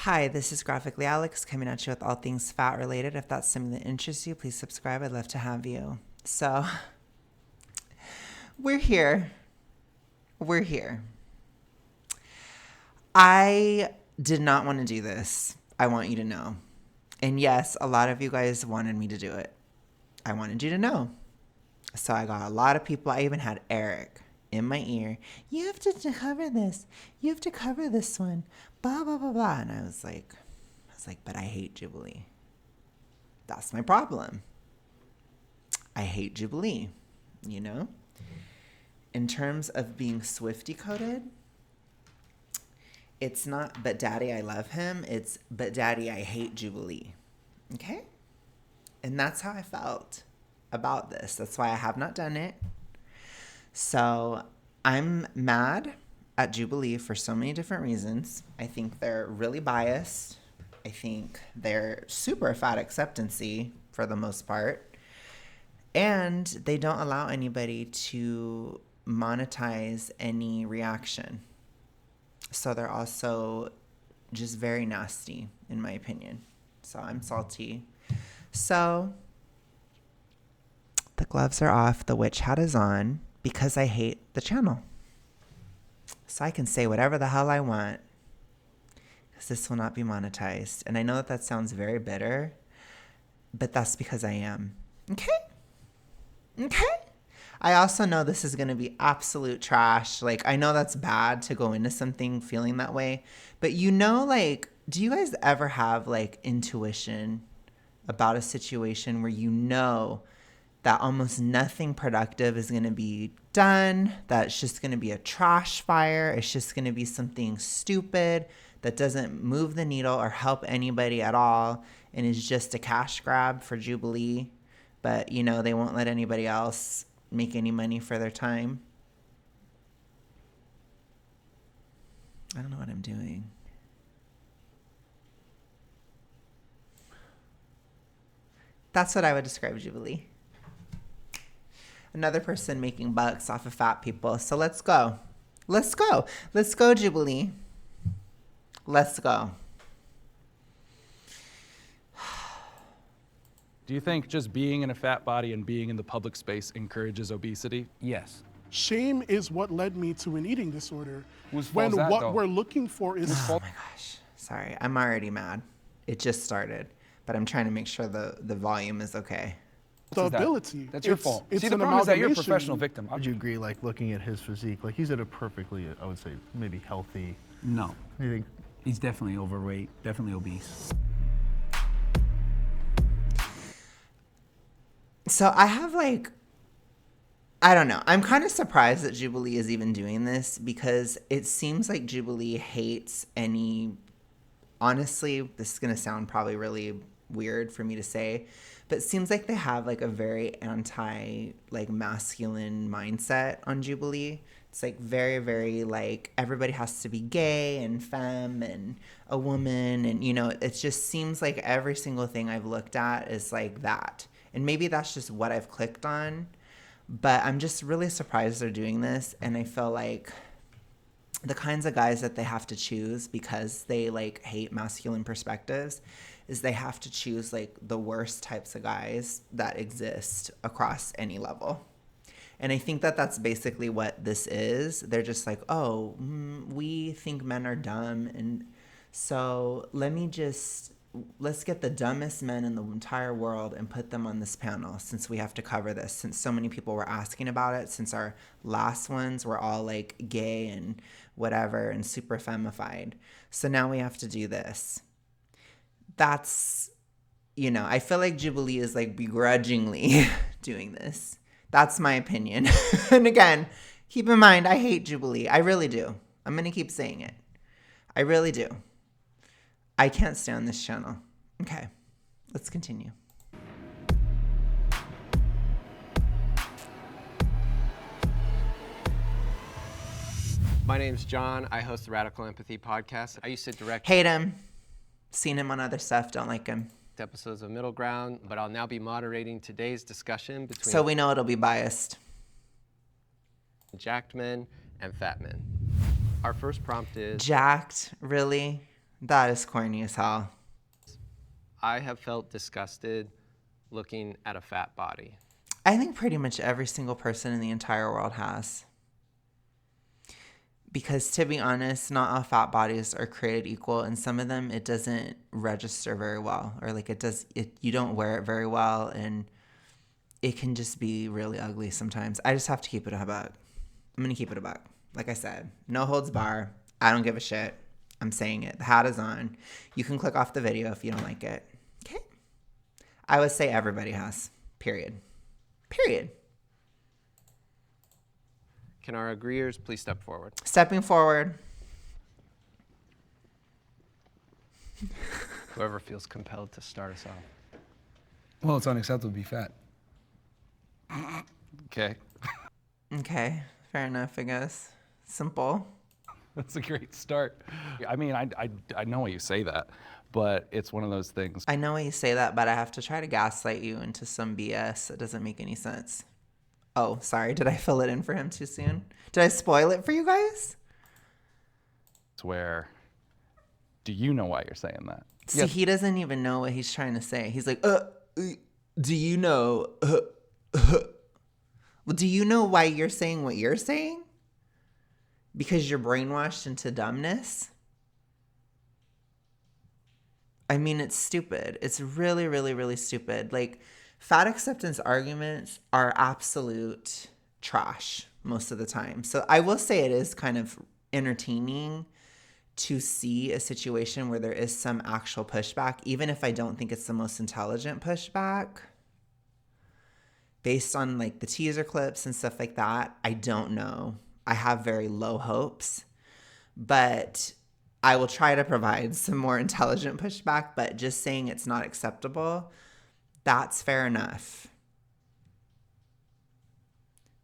Hi, this is Graphically Alex coming at you with all things fat related. If that's something that interests you, please subscribe. I'd love to have you. So, we're here. We're here. I did not want to do this. I want you to know. And yes, a lot of you guys wanted me to do it. I wanted you to know. So I got a lot of people. I even had Eric in my ear. You have to cover this. You have to cover this one. Blah, blah, blah, blah. And I was like, but I hate Jubilee. That's my problem. I hate Jubilee, you know? In terms of being Swiftie coded, it's not, but daddy, I love him. It's, but daddy, I hate Jubilee. Okay? And that's how I felt about this. That's why I have not done it. So I'm mad at Jubilee for so many different reasons. I think they're really biased. I think they're super fat acceptancy for the most part. And they don't allow anybody to monetize any reaction. So they're also just very nasty, in my opinion. So I'm salty. So the gloves are off, the witch hat is on, because I hate the channel. So I can say whatever the hell I want, because this will not be monetized. And I know that sounds very bitter, but that's because I am. Okay? Okay? I also know this is going to be absolute trash. Like, I know that's bad to go into something feeling that way, but you know, like, do you guys ever have, like, intuition about a situation where you know that almost nothing productive is going to be done, that it's just going to be a trash fire, it's just going to be something stupid that doesn't move the needle or help anybody at all, and is just a cash grab for Jubilee, but, you know, they won't let anybody else make any money for their time? I don't know what I'm doing. That's what I would describe Jubilee. Another person making bucks off of fat people. So let's go. Let's go. Let's go, Jubilee. Let's go. Do you think just being in a fat body and being in the public space encourages obesity? Yes. Shame is what led me to an eating disorder. Whose fault When is that, what though? we're looking for is Oh my gosh. Sorry. I'm already mad. It just started. But I'm trying to make sure the volume is okay. the Is that? ability. That's your It's- fault. It's See, the an problem is that you're a amalgamation. professional victim. Would you agree, like, looking at his physique, like, he's at a perfectly, I would say, maybe healthy, No, I think, he's definitely overweight, definitely obese. So I have, like, I don't know. I'm kind of surprised that Jubilee is even doing this, because it seems like Jubilee hates any, honestly, this is going to sound probably really weird for me to say, but it seems like they have, like, a very anti, like, masculine mindset on Jubilee. It's like very, very, like, everybody has to be gay and femme and a woman, and, you know, it just seems like every single thing I've looked at is like that. And maybe that's just what I've clicked on, but I'm just really surprised they're doing this. And I feel like the kinds of guys that they have to choose, because they, like, hate masculine perspectives, is they have to choose, like, the worst types of guys that exist across any level. And I think that that's basically what this is. They're just like, oh, we think men are dumb, and so let's get the dumbest men in the entire world and put them on this panel, since we have to cover this, since so many people were asking about it, since our last ones were all, like, gay and whatever and super femmified. So now we have to do this. That's, you know, I feel like Jubilee is, like, begrudgingly doing this. That's my opinion. And again, keep in mind, I hate Jubilee. I really do. I'm going to keep saying it. I really do. I can't stay on this channel. Okay, let's continue. My name's John. I host the Radical Empathy podcast. I used to direct Hate him. Seen him on other stuff. Don't like him. episodes of Middle Ground, but I'll now be moderating today's discussion between So we know it'll be biased. jacked men and fat men. Our first prompt is Jacked? Really? That is corny as hell. I have felt disgusted looking at a fat body. I think pretty much every single person in the entire world has. Because to be honest, not all fat bodies are created equal, and some of them it doesn't register very well, or like you don't wear it very well, and it can just be really ugly sometimes. I just have to keep it a buck. I'm gonna keep it a buck. Like I said, no holds bar. I don't give a shit. I'm saying it. The hat is on. You can click off the video if you don't like it. Okay. I would say everybody has. Period. Period. Can our agreeers please step forward? Stepping forward. Whoever feels compelled to start us off. Well, it's unacceptable to be fat. Okay. Okay. Fair enough, I guess. Simple. That's a great start. I mean, I know why you say that, but it's one of those things. I know why you say that, but I have to try to gaslight you into some BS that doesn't make any sense. Oh, sorry. Did I fill it in for him too soon? Did I spoil it for you guys? It's where, do you know why you're saying that? See, he doesn't even know what he's trying to say. He's like, do you know? Well, do you know why you're saying what you're saying? Because you're brainwashed into dumbness? I mean, it's stupid. It's really, really, really stupid. Like, fat acceptance arguments are absolute trash most of the time. So I will say it is kind of entertaining to see a situation where there is some actual pushback, even if I don't think it's the most intelligent pushback. Based on like the teaser clips and stuff like that, I don't know. I have very low hopes, but I will try to provide some more intelligent pushback. But just saying it's not acceptable, that's fair enough.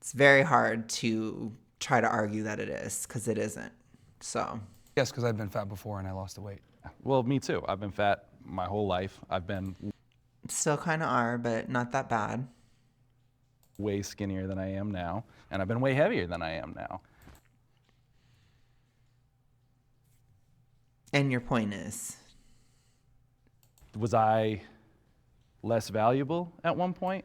It's very hard to try to argue that it is, because it isn't. So Yes, because I've been fat before and I lost the weight. Well, me too. I've been fat my whole life. I've been still kind of are, but not that bad. way skinnier than I am now, and I've been way heavier than I am now. And your point is? Was I less valuable at one point?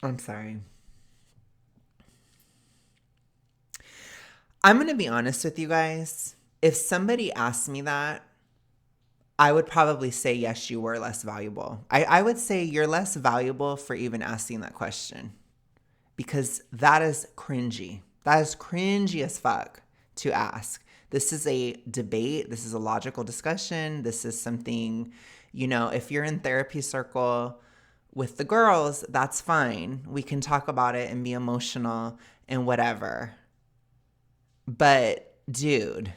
I'm sorry. I'm going to be honest with you guys. If somebody asked me that, I would probably say, yes, you were less valuable. I would say you're less valuable for even asking that question, because that is cringy. That is cringy as fuck to ask. This is a debate. This is a logical discussion. This is something, you know, if you're in therapy circle with the girls, that's fine. We can talk about it and be emotional and whatever. But dude,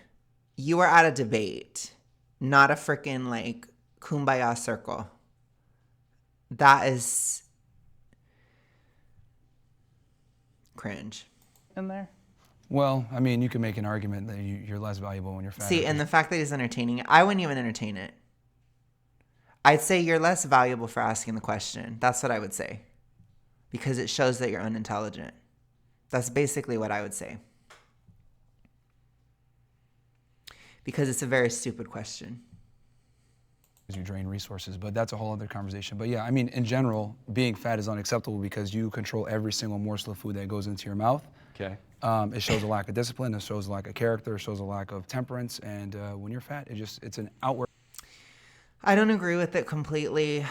you are at a debate, not a freaking like kumbaya circle. That is cringe. In there? Well, I mean, you can make an argument that you're less valuable when you're fat. See, and the fact that he's entertaining it, I wouldn't even entertain it. I'd say you're less valuable for asking the question. That's what I would say. Because it shows that you're unintelligent. That's basically what I would say. Because it's a very stupid question. You drain resources, but that's a whole other conversation. But yeah, I mean, in general, being fat is unacceptable because you control every single morsel of food that goes into your mouth. Okay. It shows a lack of discipline, it shows a lack of character, it shows a lack of temperance, and when you're fat, it's an outward. I don't agree with it completely,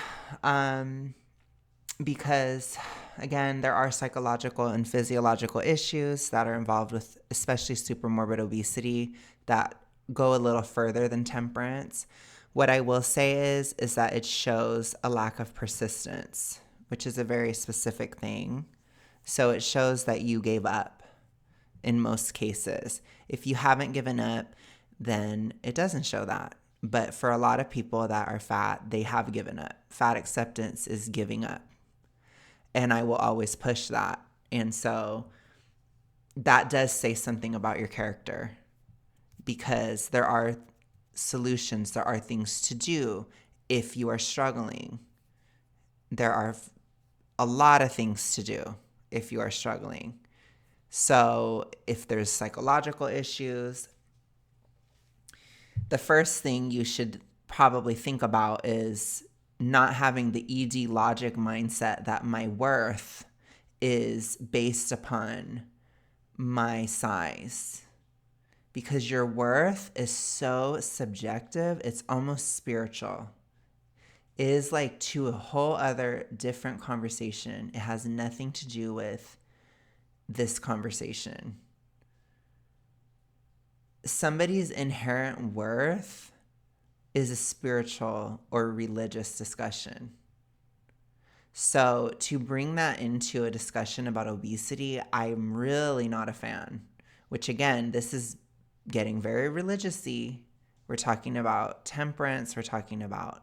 because, again, there are psychological and physiological issues that are involved with especially supermorbid obesity that go a little further than temperance. What I will say is that it shows a lack of persistence, which is a very specific thing. So it shows that you gave up in most cases. If you haven't given up, then it doesn't show that. But for a lot of people that are fat, they have given up. Fat acceptance is giving up. And I will always push that. And so that does say something about your character, because there are solutions, there are things to do if you are struggling. There are a lot of things to do. if you are struggling. So if there's psychological issues, the first thing you should probably think about is not having the ED logic mindset that my worth is based upon my size. Because your worth is so subjective, it's almost spiritual. It is like to a whole other different conversation. It has nothing to do with this conversation. Somebody's inherent worth is a spiritual or religious discussion. So to bring that into a discussion about obesity, I'm really not a fan. Which again, this is getting very religious-y. We're talking about temperance. We're talking about,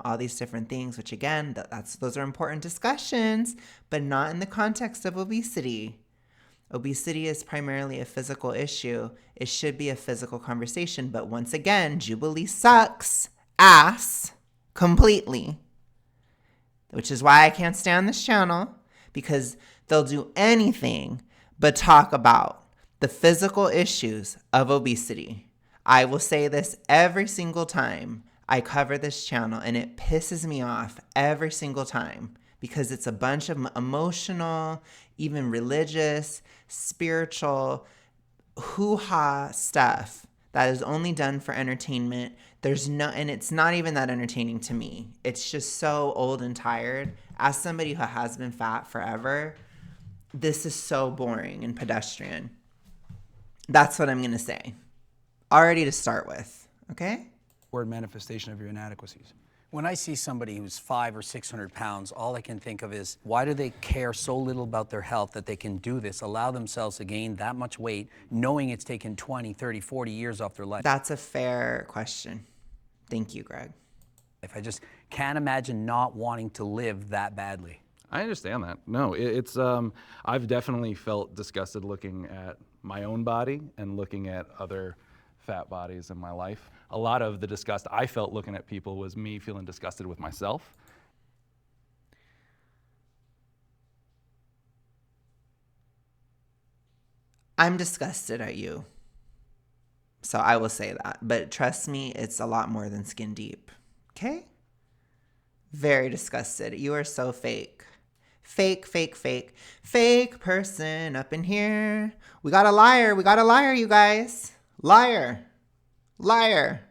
all these different things, which again, those are important discussions, but not in the context of obesity. Obesity is primarily a physical issue. It should be a physical conversation, but once again, Jubilee sucks ass completely, which is why I can't stand this channel, because they'll do anything but talk about the physical issues of obesity. I will say this every single time I cover this channel, and it pisses me off every single time because it's a bunch of emotional, even religious, spiritual, hoo-ha stuff that is only done for entertainment. And it's not even that entertaining to me. It's just so old and tired. As somebody who has been fat forever, this is so boring and pedestrian. That's what I'm going to say. Already to start with, okay? Word manifestation of your inadequacies. When I see somebody who's 500 or 600 pounds, all I can think of is, why do they care so little about their health that they can do this, allow themselves to gain that much weight, knowing it's taken 20, 30, 40 years off their life? That's a fair question. Thank you, Greg. I just can't imagine not wanting to live that badly. I understand that. No, it's I've definitely felt disgusted looking at my own body and looking at other fat bodies in my life. A lot of the disgust I felt looking at people was me feeling disgusted with myself. I'm disgusted at you. So I will say that. But trust me, it's a lot more than skin deep. Okay? Very disgusted. You are so fake. Fake, fake, fake. Fake person up in here. We got a liar. We got a liar, you guys. Liar. Liar.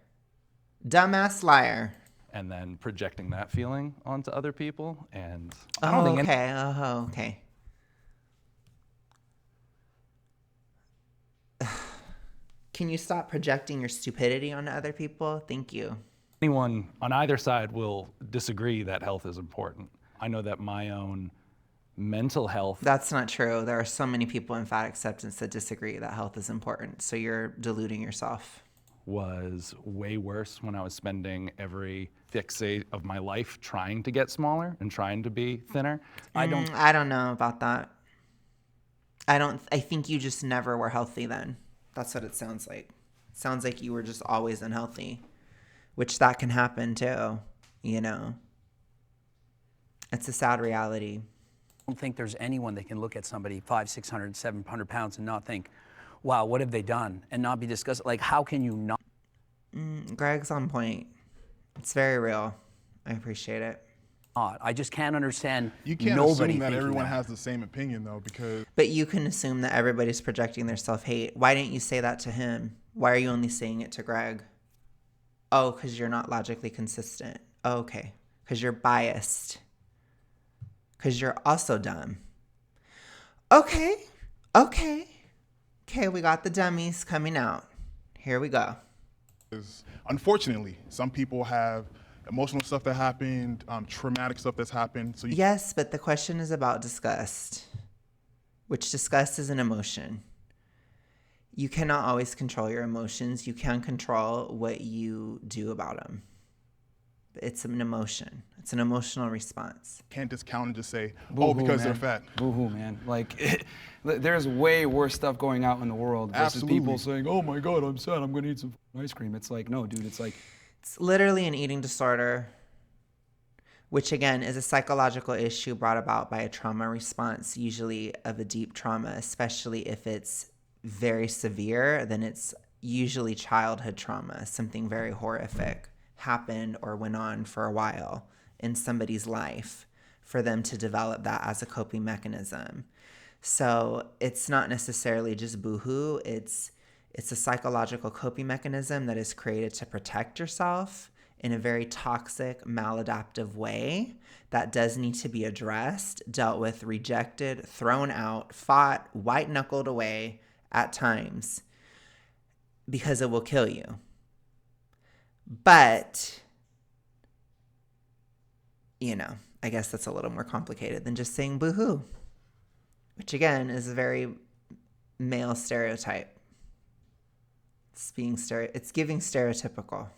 Dumbass liar. And then projecting that feeling onto other people. And I don't think okay. Oh, okay. Can you stop projecting your stupidity onto other people? Thank you. anyone on either side will disagree that health is important. I know that my own mental health. That's not true. There are so many people in fat acceptance that disagree that health is important. So you're deluding yourself. Was way worse when I was spending every fixate of my life trying to get smaller and trying to be thinner. I don't know about that. I think you just never were healthy then. That's what it sounds like. It sounds like you were just always unhealthy, which that can happen too, you know. It's a sad reality. I don't think there's anyone that can look at somebody 500, 600, 700 pounds and not think, wow, what have they done? And not be disgusted. Like, how can you not? Greg's on point. It's very real. I appreciate it. I just can't understand. You can't nobody assume that thinking everyone that. has the same opinion, though, because But you can assume that everybody's projecting their self-hate. Why didn't you say that to him? Why are you only saying it to Greg? Oh, because you're not logically consistent. Oh, okay. Because you're biased. Because you're also dumb. Okay. Okay. Okay, we got the dummies coming out. Here we go. unfortunately, some people have emotional stuff that happened, traumatic stuff that's happened. So Yes, but the question is about disgust, which disgust is an emotion. You cannot always control your emotions. You can control what you do about them. It's an emotion. It's an emotional response. can't discount and just say, Boo-hoo, oh, because man. they're fat. Boo-hoo, man. Like, there's way worse stuff going out in the world versus people saying, oh my God, I'm sad, I'm gonna eat some ice cream. It's like, no, dude, it's like, It's literally an eating disorder. which again is a psychological issue brought about by a trauma response, usually of a deep trauma, especially if it's very severe, then it's usually childhood trauma, something very horrific happened or went on for a while in somebody's life for them to develop that as a coping mechanism. So it's not necessarily just boohoo, it's a psychological coping mechanism that is created to protect yourself in a very toxic, maladaptive way that does need to be addressed, dealt with, rejected, thrown out, fought, white-knuckled away at times, because it will kill you. But, I guess that's a little more complicated than just saying boohoo, which again is a very male stereotype. It's giving stereotypical.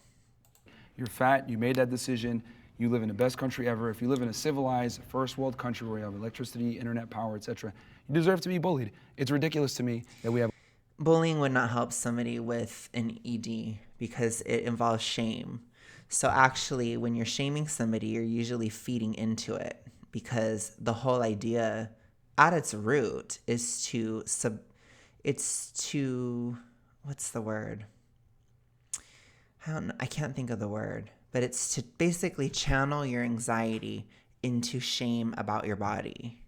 You're fat, you made that decision, you live in the best country ever. If you live in a civilized first world country where you have electricity, internet power, etc., you deserve to be bullied. It's ridiculous to me that we have. Bullying would not help somebody with an ED because it involves shame. So actually, when you're shaming somebody, you're usually feeding into it, because the whole idea at its root is what's the word? I can't think of the word, but it's to basically channel your anxiety into shame about your body.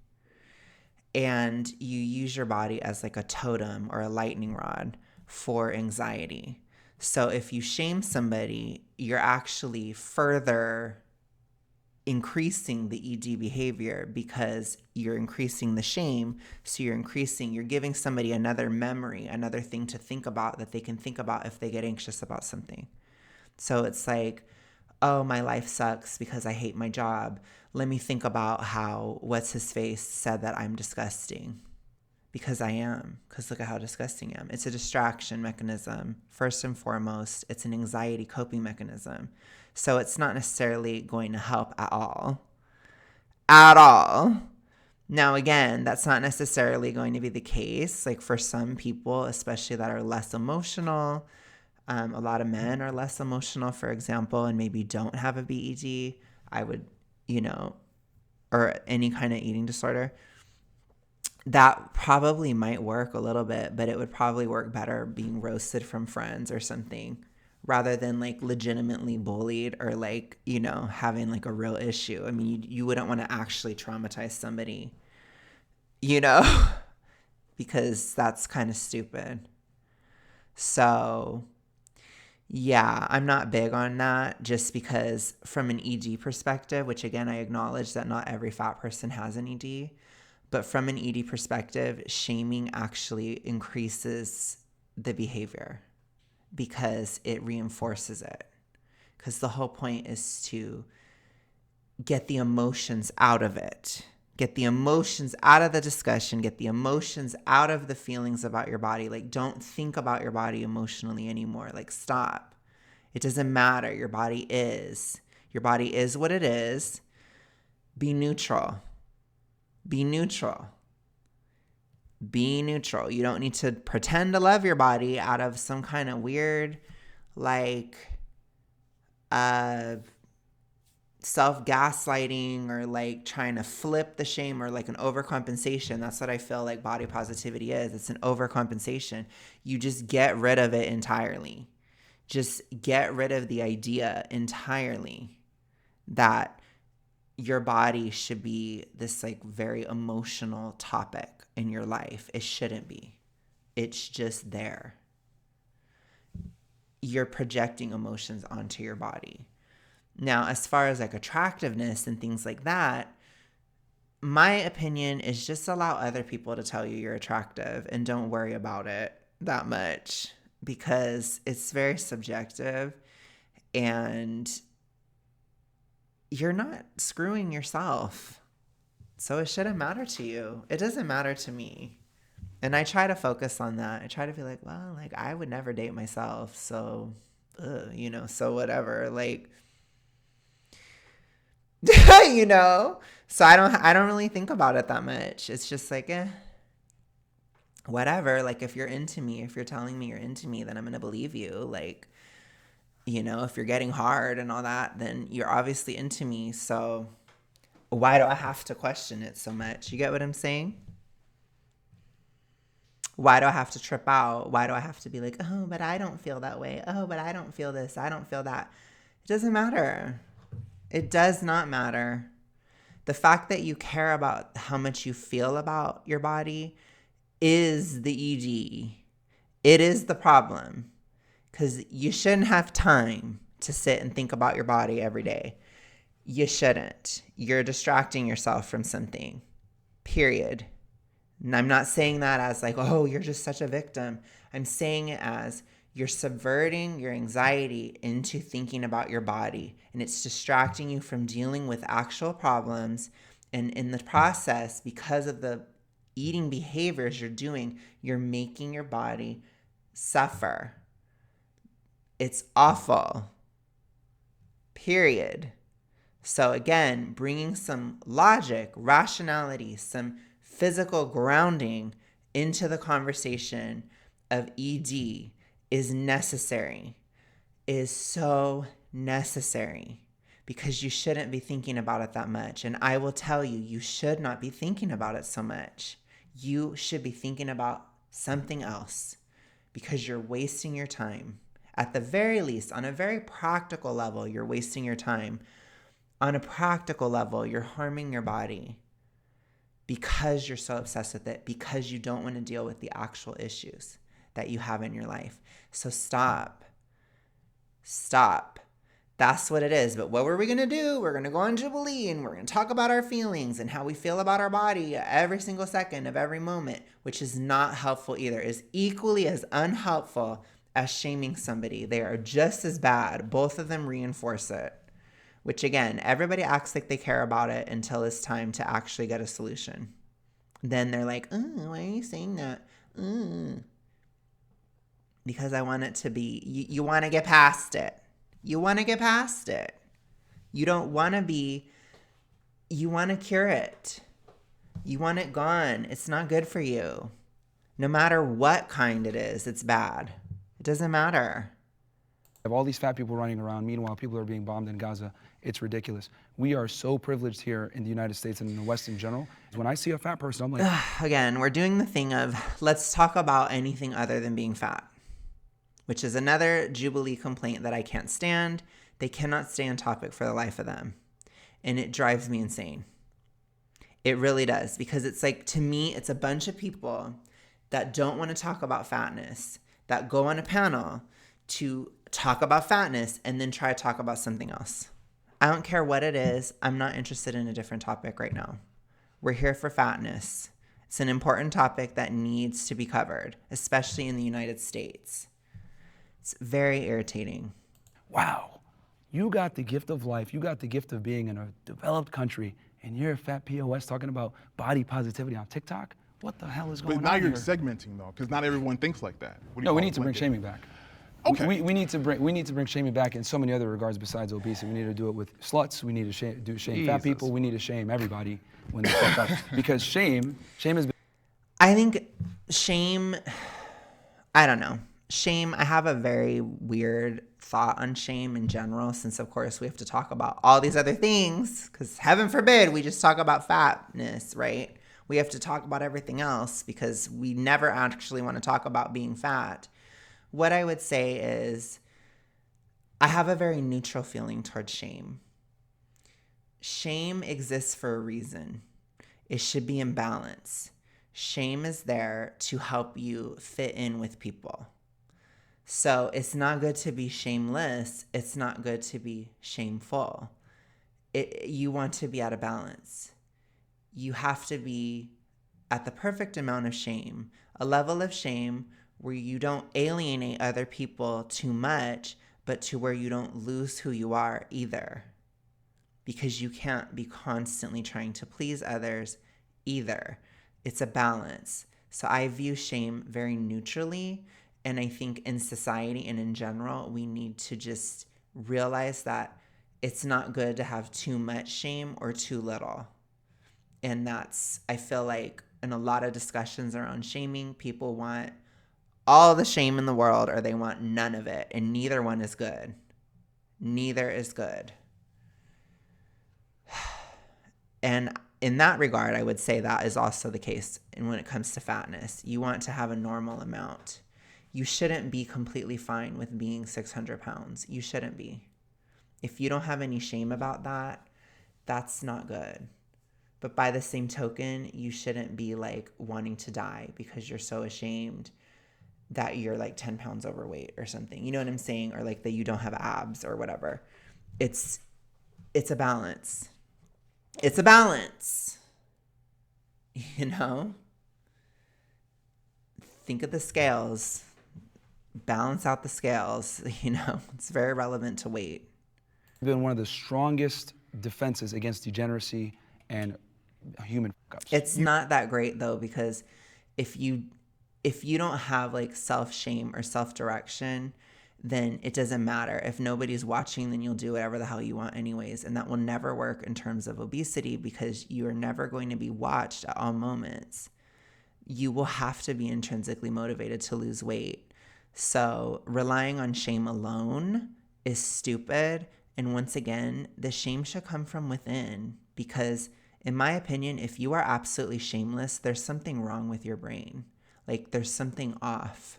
And you use your body as like a totem or a lightning rod for anxiety. So if you shame somebody, you're actually further increasing the ED behavior because you're increasing the shame. So you're giving somebody another memory, another thing to think about that they can think about if they get anxious about something. So it's like, oh, my life sucks because I hate my job. Let me think about how what's-his-face said that I'm disgusting. Because I am. Because look at how disgusting I am. It's a distraction mechanism. First and foremost, it's an anxiety coping mechanism. So it's not necessarily going to help at all. At all. Now, again, that's not necessarily going to be the case. Like for some people, especially that are less emotional, a lot of men are less emotional, for example, and maybe don't have a BED. Or any kind of eating disorder. That probably might work a little bit, but it would probably work better being roasted from friends or something rather than like legitimately bullied or like, having like a real issue. I mean, you wouldn't want to actually traumatize somebody, because that's kind of stupid. So, yeah, I'm not big on that just because from an ED perspective, which again, I acknowledge that not every fat person has an ED, but from an ED perspective, shaming actually increases the behavior because it reinforces it. Because the whole point is to get the emotions out of it. Get the emotions out of the discussion. Get the emotions out of the feelings about your body. Like, don't think about your body emotionally anymore. Like, stop. It doesn't matter. Your body is. Your body is what it is. Be neutral. Be neutral. Be neutral. You don't need to pretend to love your body out of some kind of weird, like, self-gaslighting or like trying to flip the shame or like an overcompensation. That's what I feel like body positivity is. It's an overcompensation. You just get rid of it entirely. Just get rid of the idea entirely that your body should be this like very emotional topic in your life. It shouldn't be. It's just there. You're projecting emotions onto your body. Now, as far as like attractiveness and things like that, my opinion is just allow other people to tell you you're attractive and don't worry about it that much because it's very subjective and you're not screwing yourself. So it shouldn't matter to you. It doesn't matter to me. And I try to focus on that. I try to be like, well, like I would never date myself. So, so whatever. Like, so I don't really think about it that much. It's just like, whatever. Like if you're into me, if you're telling me you're into me, then I'm going to believe you. Like, if you're getting hard and all that, then you're obviously into me. So why do I have to question it so much? You get what I'm saying? Why do I have to trip out? Why do I have to be like, oh, but I don't feel that way. Oh, but I don't feel this. I don't feel that. It doesn't matter. It does not matter. The fact that you care about how much you feel about your body is the ED. It is the problem. Because you shouldn't have time to sit and think about your body every day. You shouldn't. You're distracting yourself from something. Period. And I'm not saying that as like, oh, you're just such a victim. I'm saying it as you're subverting your anxiety into thinking about your body. And it's distracting you from dealing with actual problems. And in the process, because of the eating behaviors you're doing, you're making your body suffer. It's awful. Period. So again, bringing some logic, rationality, some physical grounding into the conversation of ED is necessary, is so necessary, because you shouldn't be thinking about it that much. And I will tell you, you should not be thinking about it so much. You should be thinking about something else, because you're wasting your time. At the very least, on a very practical level, you're wasting your time. On a practical level, you're harming your body because you're so obsessed with it, because you don't want to deal with the actual issues that you have in your life. So stop. Stop. That's what it is. But what were we going to do? We're going to go on Jubilee and we're going to talk about our feelings and how we feel about our body every single second of every moment, which is not helpful either. Is equally as unhelpful as shaming somebody. They are just as bad. Both of them reinforce it. Which again, everybody acts like they care about it until it's time to actually get a solution. Then they're like, oh, why are you saying that? Because I want it to be, you want to get past it. You want to get past it. You don't want to be, you want to cure it. You want it gone. It's not good for you. No matter what kind it is, it's bad. It doesn't matter. Have all these fat people running around. Meanwhile, people are being bombed in Gaza. It's ridiculous. We are so privileged here in the United States and in the West in general. When I see a fat person, I'm like... Again, we're doing the thing of let's talk about anything other than being fat, which is another Jubilee complaint that I can't stand. They cannot stay on topic for the life of them. And it drives me insane. It really does. Because it's like, to me, it's a bunch of people that don't want to talk about fatness, that go on a panel to talk about fatness and then try to talk about something else. I don't care what it is. I'm not interested in a different topic right now. We're here for fatness. It's an important topic that needs to be covered, especially in the United States. It's very irritating. Wow, you got the gift of life. You got the gift of being in a developed country, and you're a fat POS talking about body positivity on TikTok? What the hell is going on But now you're here? segmenting though, because not everyone thinks like that. What do you No, we call need it? to bring Blanket? shaming back. Okay. We need to bring shaming back in so many other regards besides obesity. We need to do it with sluts. We need to shame fat people. We need to shame everybody when they fuck up. Because shame has been... I think shame, I don't know. Shame, I have a very weird thought on shame in general, since of course we have to talk about all these other things, because heaven forbid we just talk about fatness, right? We have to talk about everything else because we never actually want to talk about being fat. What I would say is I have a very neutral feeling towards shame. Shame exists for a reason. It should be in balance. Shame is there to help you fit in with people. So it's not good to be shameless. It's not good to be shameful. You want to be at a balance. You have to be at the perfect amount of shame, a level of shame where you don't alienate other people too much, but to where you don't lose who you are either. Because you can't be constantly trying to please others either. It's a balance. So I view shame very neutrally. And I think in society and in general, we need to just realize that it's not good to have too much shame or too little. And that's, I feel like in a lot of discussions around shaming, people want all the shame in the world or they want none of it. And neither one is good. Neither is good. And in that regard, I would say that is also the case. And when it comes to fatness, you want to have a normal amount. You shouldn't be completely fine with being 600 pounds. You shouldn't be. If you don't have any shame about that, that's not good. But by the same token, you shouldn't be like wanting to die because you're so ashamed that you're like 10 pounds overweight or something. You know what I'm saying? Or like that you don't have abs or whatever. It's a balance. It's a balance. You know? Think of the scales. Balance out the scales. You know? It's very relevant to weight. Been one of the strongest defenses against degeneracy and human fuck-ups. It's not that great though, because if you don't have like self-shame or self-direction, then it doesn't matter. If nobody's watching, then you'll do whatever the hell you want anyways. And that will never work in terms of obesity because you are never going to be watched at all moments. You will have to be intrinsically motivated to lose weight. So relying on shame alone is stupid. And once again, the shame should come from within because in my opinion, if you are absolutely shameless, there's something wrong with your brain. Like there's something off.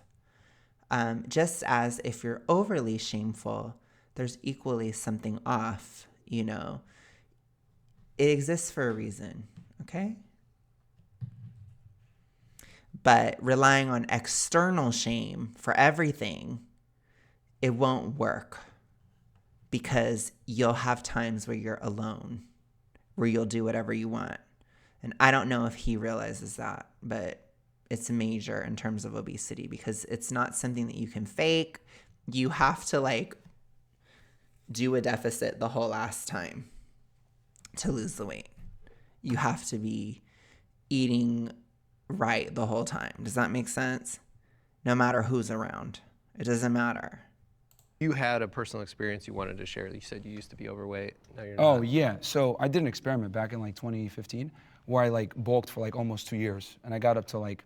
Just as if you're overly shameful, there's equally something off, you know. It exists for a reason, okay? But relying on external shame for everything, it won't work because you'll have times where you're alone, where you'll do whatever you want. And I don't know if he realizes that, but it's major in terms of obesity because it's not something that you can fake. You have to like do a deficit the whole last time to lose the weight. You have to be eating right the whole time. Does that make sense? No matter who's around. It doesn't matter. You had a personal experience you wanted to share. You said you used to be overweight. Now you're not. Oh yeah, so I did an experiment back in like 2015 where I like bulked for like almost 2 years and I got up to like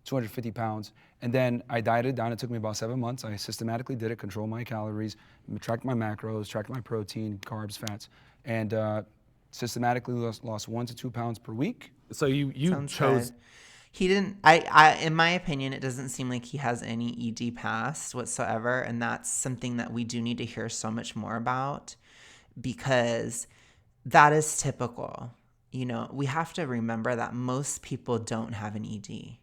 250 pounds. And then I dieted down. It took me about 7 months. I systematically did it, controlled my calories, tracked my macros, tracked my protein, carbs, fats, and systematically lost 1 to 2 pounds per week. So you Sounds chose. good. He didn't, I in my opinion, it doesn't seem like he has any ED past whatsoever. And that's something that we do need to hear so much more about because that is typical. You know, we have to remember that most people don't have an ED.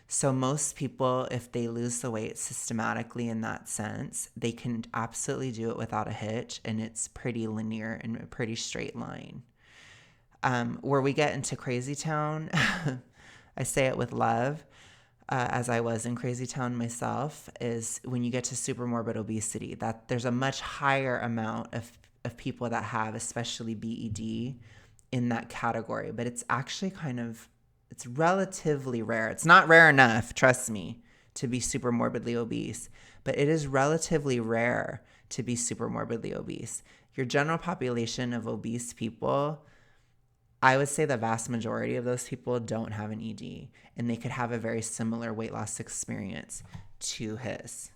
So most people, if they lose the weight systematically in that sense, they can absolutely do it without a hitch. And it's pretty linear and a pretty straight line. Where we get into Crazy Town, I say it with love, as I was in Crazy Town myself, is when you get to super morbid obesity, that there's a much higher amount of people that have, especially BED, in that category. But it's actually it's relatively rare. It's not rare enough, trust me, to be super morbidly obese, but it is relatively rare to be super morbidly obese. Your general population of obese people, I would say the vast majority of those people don't have an ED, and they could have a very similar weight loss experience to his.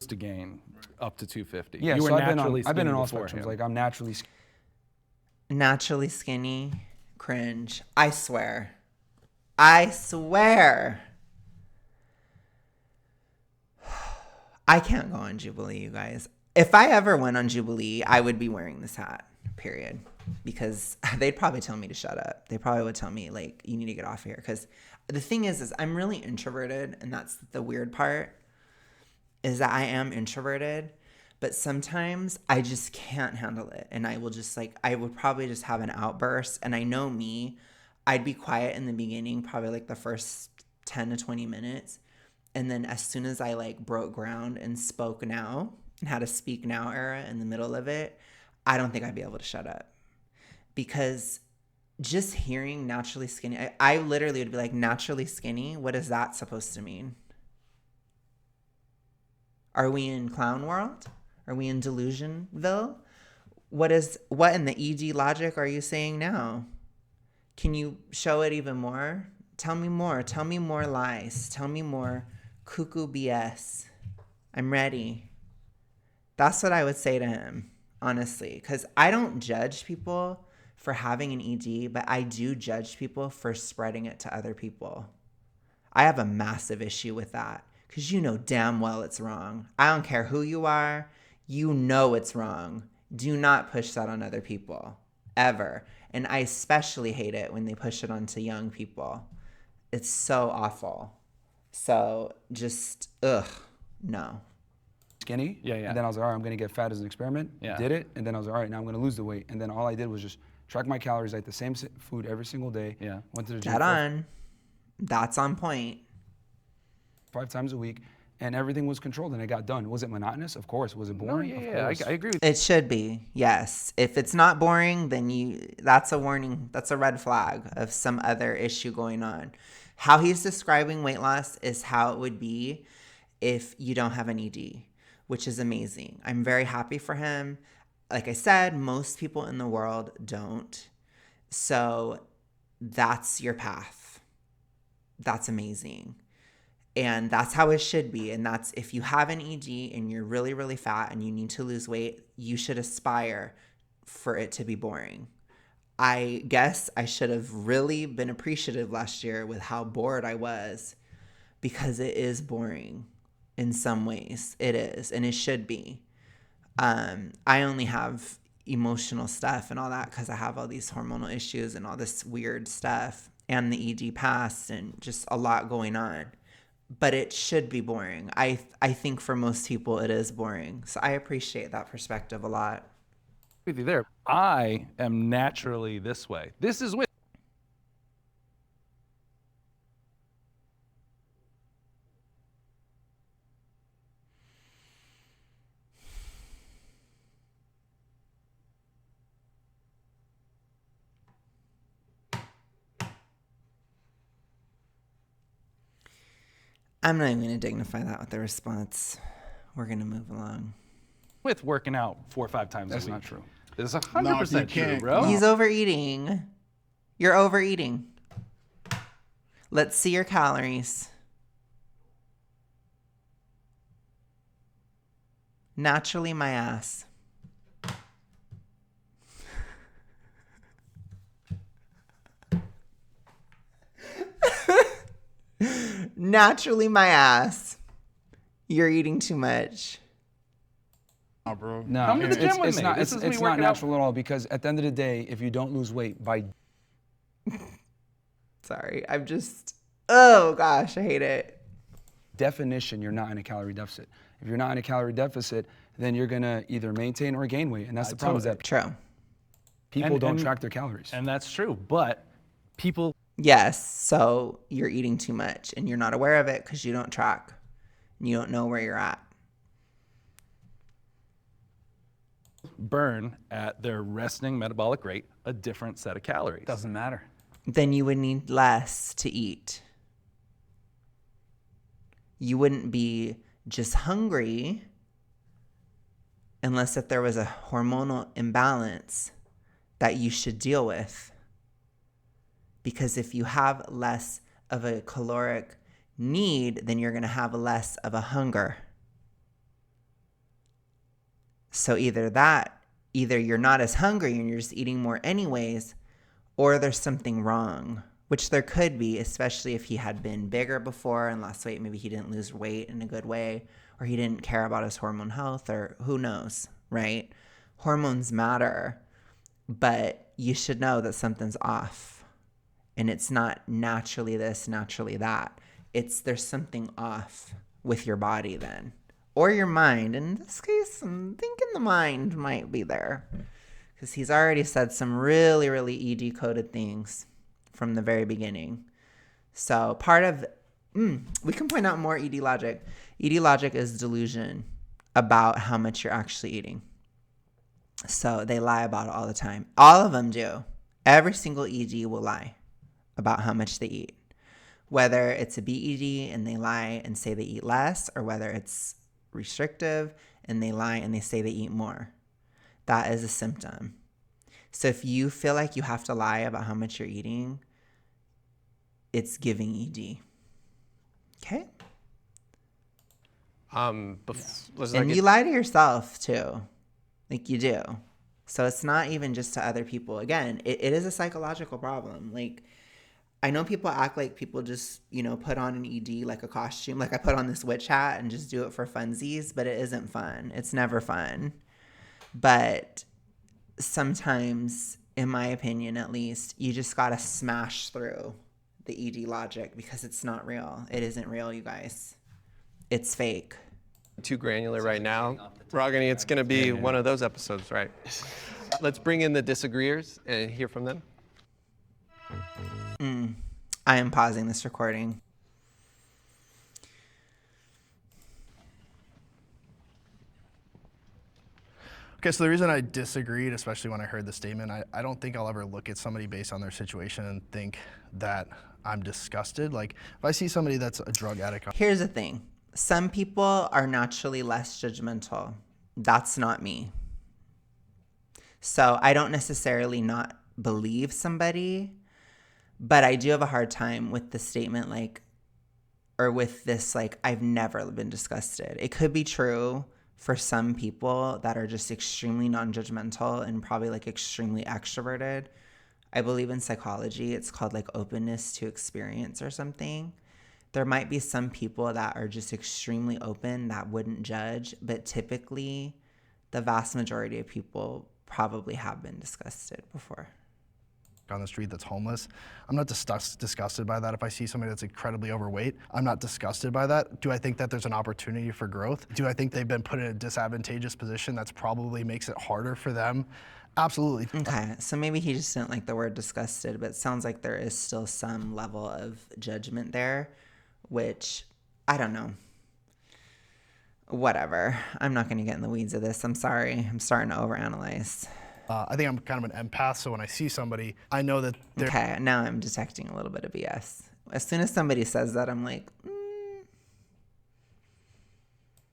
To gain up to 250. Yeah, you were so naturally I've been skinny in all before spectrums. him. Like I'm naturally skinny. Naturally skinny, cringe. I swear. I swear. I can't go on Jubilee, you guys. If I ever went on Jubilee, I would be wearing this hat, period. Because they'd probably tell me to shut up. They probably would tell me, like, you need to get off here. Because the thing is I'm really introverted, and that's the weird part, is that I am introverted. But sometimes I just can't handle it. And I will just I would probably just have an outburst. And I know me, I'd be quiet in the beginning, probably like the first 10 to 20 minutes. And then as soon as I broke ground and spoke now and had a speak now era in the middle of it, I don't think I'd be able to shut up. Because just hearing naturally skinny, I literally would be like, naturally skinny? What is that supposed to mean? Are we in clown world? Are we in Delusionville? What in the ED logic are you saying now? Can you show it even more? Tell me more. Tell me more lies. Tell me more cuckoo BS. I'm ready. That's what I would say to him, honestly. Because I don't judge people for having an ED, but I do judge people for spreading it to other people. I have a massive issue with that because you know damn well it's wrong. I don't care who you are. You know it's wrong. Do not push that on other people, ever. And I especially hate it when they push it onto young people. It's so awful. So just, no. Skinny. Yeah, yeah. And then I was like, all right, I'm gonna get fat as an experiment. Yeah. Did it, and then I was like, all right, now I'm gonna lose the weight. And then all I did was just track my calories, ate the same food every single day. Yeah. Went to the gym Dead on. That's on point. 5 times a week, and everything was controlled, and it got done. Was it monotonous? Of course. Was it boring? Of course. I agree with It should be, yes. If it's not boring, then that's a warning. That's a red flag of some other issue going on. How he's describing weight loss is how it would be if you don't have an ED, which is amazing. I'm very happy for him. Like I said, most people in the world don't. So that's your path. That's amazing. And that's how it should be. And that's if you have an ED and you're really, really fat and you need to lose weight, you should aspire for it to be boring. I guess I should have really been appreciative last year with how bored I was, because it is boring in some ways. It is, and it should be. I only have emotional stuff and all that because I have all these hormonal issues and all this weird stuff and the ED pass and just a lot going on. But it should be boring. I think for most people it is boring. So I appreciate that perspective a lot. you there. I am naturally this way. This is with. I'm not even going to dignify that with a response. We're going to move along. With working out 4 or 5 times That's a week. not true. It's No, 100% you true, can't. bro. He's overeating. You're overeating. Let's see your calories. Naturally, my ass. Naturally, my ass. You're eating too much. Nah, bro. No, Come to the gym with it's me. not. This It's, is me it's not working out. natural at all, because at the end of the day, if you don't lose weight by Sorry, I'm just. Oh gosh, I hate it. definition, you're not in a calorie deficit. If you're not in a calorie deficit, then you're gonna either maintain or gain weight, and that's the problem. Is that True. people don't and- track their calories. And that's true. But people Yes, so you're eating too much and you're not aware of it because you don't track. And you don't know where you're at. burn at their resting metabolic rate a different set of calories. Doesn't matter. Then you would need less to eat. You wouldn't be just hungry unless if there was a hormonal imbalance that you should deal with. Because if you have less of a caloric need, then you're going to have less of a hunger. So either you're not as hungry and you're just eating more anyways, or there's something wrong, which there could be, especially if he had been bigger before and lost weight. Maybe he didn't lose weight in a good way, or he didn't care about his hormone health, or who knows, right? Hormones matter, but you should know that something's off. And it's not naturally this, naturally that. There's something off with your body then. Or your mind. In this case, I'm thinking the mind might be there. Because he's already said some really, really ED-coded things from the very beginning. So part of, we can point out more ED logic. ED logic is delusion about how much you're actually eating. So they lie about it all the time. All of them do. Every single ED will lie about how much they eat. Whether it's a BED and they lie and say they eat less, or whether it's restrictive and they lie and they say they eat more. That is a symptom. So if you feel like you have to lie about how much you're eating, it's giving ED. Okay? Was And like you lie to yourself too. Like you do. So it's not even just to other people. Again, it is a psychological problem. Like, I know people act like people just, put on an ED like a costume. Like I put on this witch hat and just do it for funsies, but it isn't fun. It's never fun. But sometimes, in my opinion at least, you just gotta smash through the ED logic because it's not real. It isn't real, you guys. It's fake. Too granular right now. Ragini, it's going to be one of those episodes, right? Let's bring in the disagreeers and hear from them. I am pausing this recording. Okay, so the reason I disagreed, especially when I heard the statement, I don't think I'll ever look at somebody based on their situation and think that I'm disgusted. Like, if I see somebody that's a drug addict. Here's the thing. Some people are naturally less judgmental. That's not me. So I don't necessarily not believe somebody, but I do have a hard time with the statement or with this, I've never been disgusted. It could be true for some people that are just extremely non-judgmental and probably extremely extroverted. I believe in psychology. It's called openness to experience or something. There might be some people that are just extremely open that wouldn't judge, but typically the vast majority of people probably have been disgusted before. On the street that's homeless, I'm not disgusted by that. If I see somebody that's incredibly overweight, I'm not disgusted by that. Do I think that there's an opportunity for growth? Do I think they've been put in a disadvantageous position that's probably makes it harder for them? Absolutely. Okay, so maybe he just didn't like the word disgusted, but it sounds like there is still some level of judgment there, which, I don't know. Whatever. I'm not going to get in the weeds of this. I'm sorry. I'm starting to overanalyze. I think I'm kind of an empath, so when I see somebody, I know that they're... Okay, now I'm detecting a little bit of BS. As soon as somebody says that, I'm like,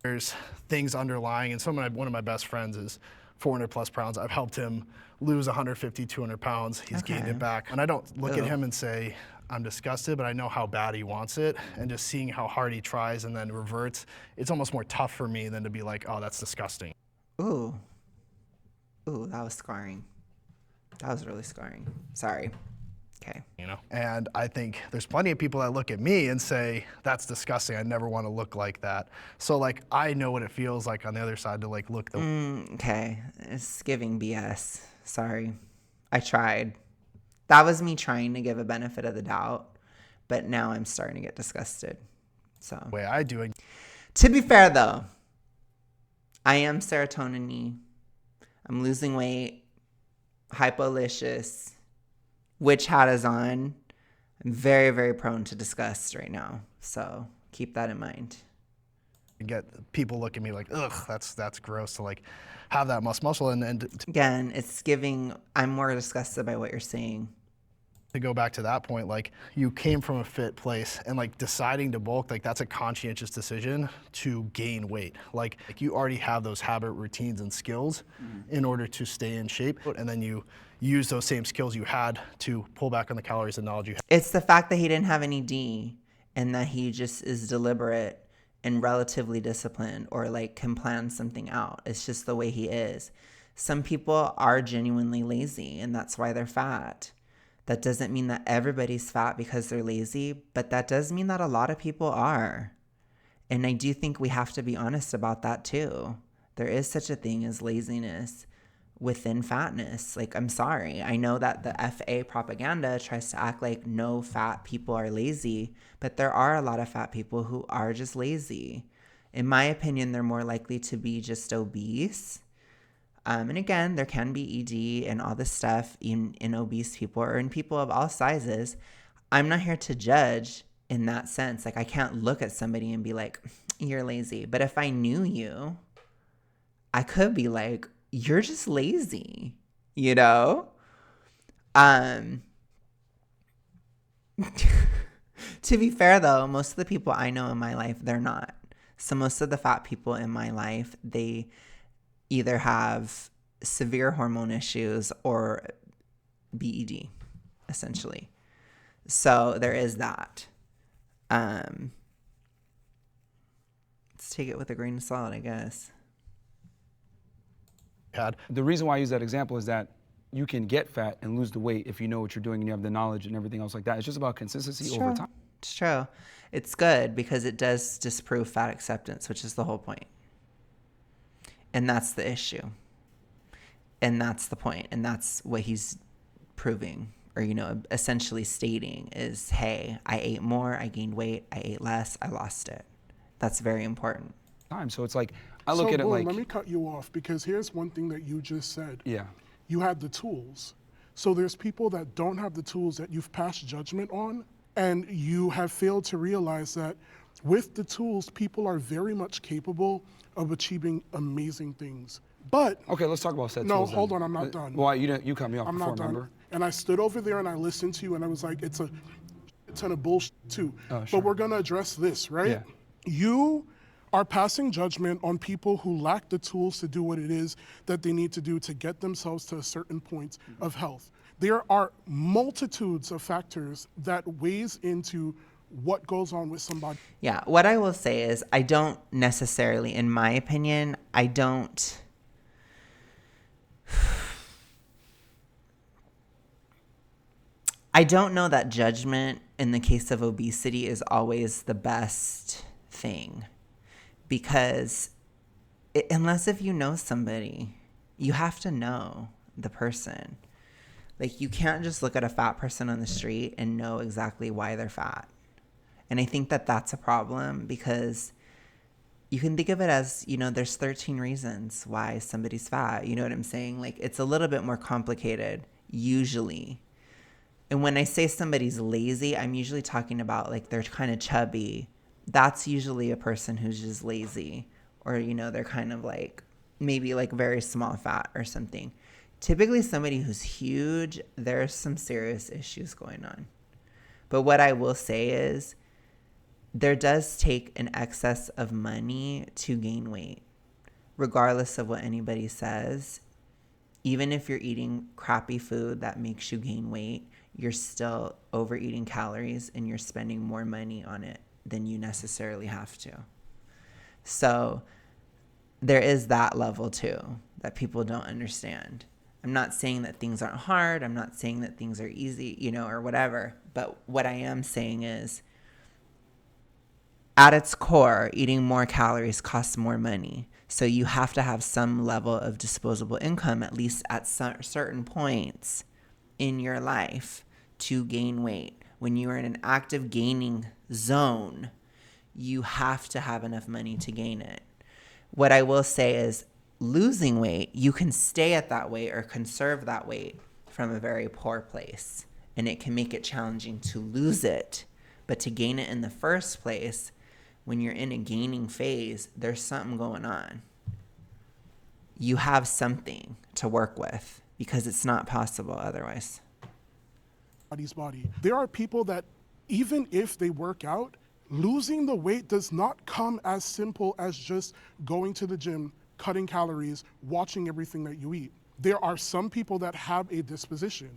There's things underlying, and one of my best friends is 400 plus pounds. I've helped him lose 150, 200 pounds. He's gained it back. And I don't look at him and say, I'm disgusted, but I know how bad he wants it. And just seeing how hard he tries and then reverts, it's almost more tough for me than to be like, oh, that's disgusting. Ooh, that was scarring. That was really scarring. Sorry. Okay. And I think there's plenty of people that look at me and say, that's disgusting. I never want to look like that. So I know what it feels like on the other side to look the... Okay. It's giving BS. Sorry. I tried. That was me trying to give a benefit of the doubt, but now I'm starting to get disgusted. So way I do it. To be fair though, I am serotonin-y. I'm losing weight, hypolicious, witch hat is on. I'm very, very prone to disgust right now. So keep that in mind. Get people look at me like, ugh, that's gross to have that muscle. And again, it's giving, I'm more disgusted by what you're saying. To go back to that point, you came from a fit place and deciding to bulk, that's a conscientious decision to gain weight. You already have those habit routines and skills in order to stay in shape. And then you use those same skills you had to pull back on the calories and knowledge you had. It's the fact that he didn't have any D and that he just is deliberate and relatively disciplined or can plan something out. It's just the way he is. Some people are genuinely lazy and that's why they're fat. That doesn't mean that everybody's fat because they're lazy, but that does mean that a lot of people are. And I do think we have to be honest about that too. There is such a thing as laziness within fatness. I'm sorry. I know that the FA propaganda tries to act like no fat people are lazy, but there are a lot of fat people who are just lazy. In my opinion, they're more likely to be just obese. And again, there can be ED and all this stuff in obese people or in people of all sizes. I'm not here to judge in that sense. I can't look at somebody and be like, you're lazy. But if I knew you, I could be like, you're just lazy, To be fair though, most of the people I know in my life, they're not. So most of the fat people in my life, they either have severe hormone issues or BED, essentially. So there is that. Let's take it with a grain of salt, I guess. had. The reason why I use that example is that you can get fat and lose the weight if you know what you're doing and you have the knowledge and everything else like that. It's just about consistency over time. It's true. It's good because it does disprove fat acceptance, which is the whole point. And that's the issue. And that's the point. And that's what he's proving, or, you know, essentially stating is, hey, I ate more, I gained weight, I ate less, I lost it. That's very important. So it's like, I look at it Boom, like, let me cut you off, because here's one thing that you just said. yeah. You had the tools. So there's people that don't have the tools that you've passed judgment on, and you have failed to realize that with the tools, people are very much capable of achieving amazing things. But Okay, let's talk about said no, tools then. hold on, I'm not done. Well, you cut me off I'm before, not done. remember? And I stood over there and I listened to you, and I was like, it's a ton of bullshit too. Oh, sure. But we're gonna address this, right? Yeah. You are passing judgment on people who lack the tools to do what it is that they need to do to get themselves to a certain point of health. There are multitudes of factors that weighs into what goes on with somebody. Yeah, what I will say is I don't necessarily, in my opinion, I don't know that judgment in the case of obesity is always the best thing, because unless if you know somebody, you have to know the person. Like, you can't just look at a fat person on the street and know exactly why they're fat. And I think that that's a problem, because you can think of it as, you know, there's 13 reasons why somebody's fat. You know what I'm saying? Like, it's a little bit more complicated, usually. And when I say somebody's lazy, I'm usually talking about, like, they're kind of chubby. That's usually a person who's just lazy. Or, you know, they're kind of like, maybe like very small fat or something. Typically somebody who's huge, there's some serious issues going on. But what I will say is, there does take an excess of money to gain weight, regardless of what anybody says. Even if you're eating crappy food that makes you gain weight, you're still overeating calories and you're spending more money on it than you necessarily have to. So there is that level too that people don't understand. I'm not saying that things aren't hard. I'm not saying that things are easy, you know, or whatever. But what I am saying is, at its core, eating more calories costs more money. So you have to have some level of disposable income, at least at certain points in your life, to gain weight. When you are in an active gaining zone, you have to have enough money to gain it. What I will say is, losing weight, you can stay at that weight or conserve that weight from a very poor place. And it can make it challenging to lose it. But to gain it in the first place, when you're in a gaining phase, there's something going on. You have something to work with, because it's not possible otherwise. Body. There are people that, even if they work out, losing the weight does not come as simple as just going to the gym, cutting calories, watching everything that you eat. There are some people that have a disposition.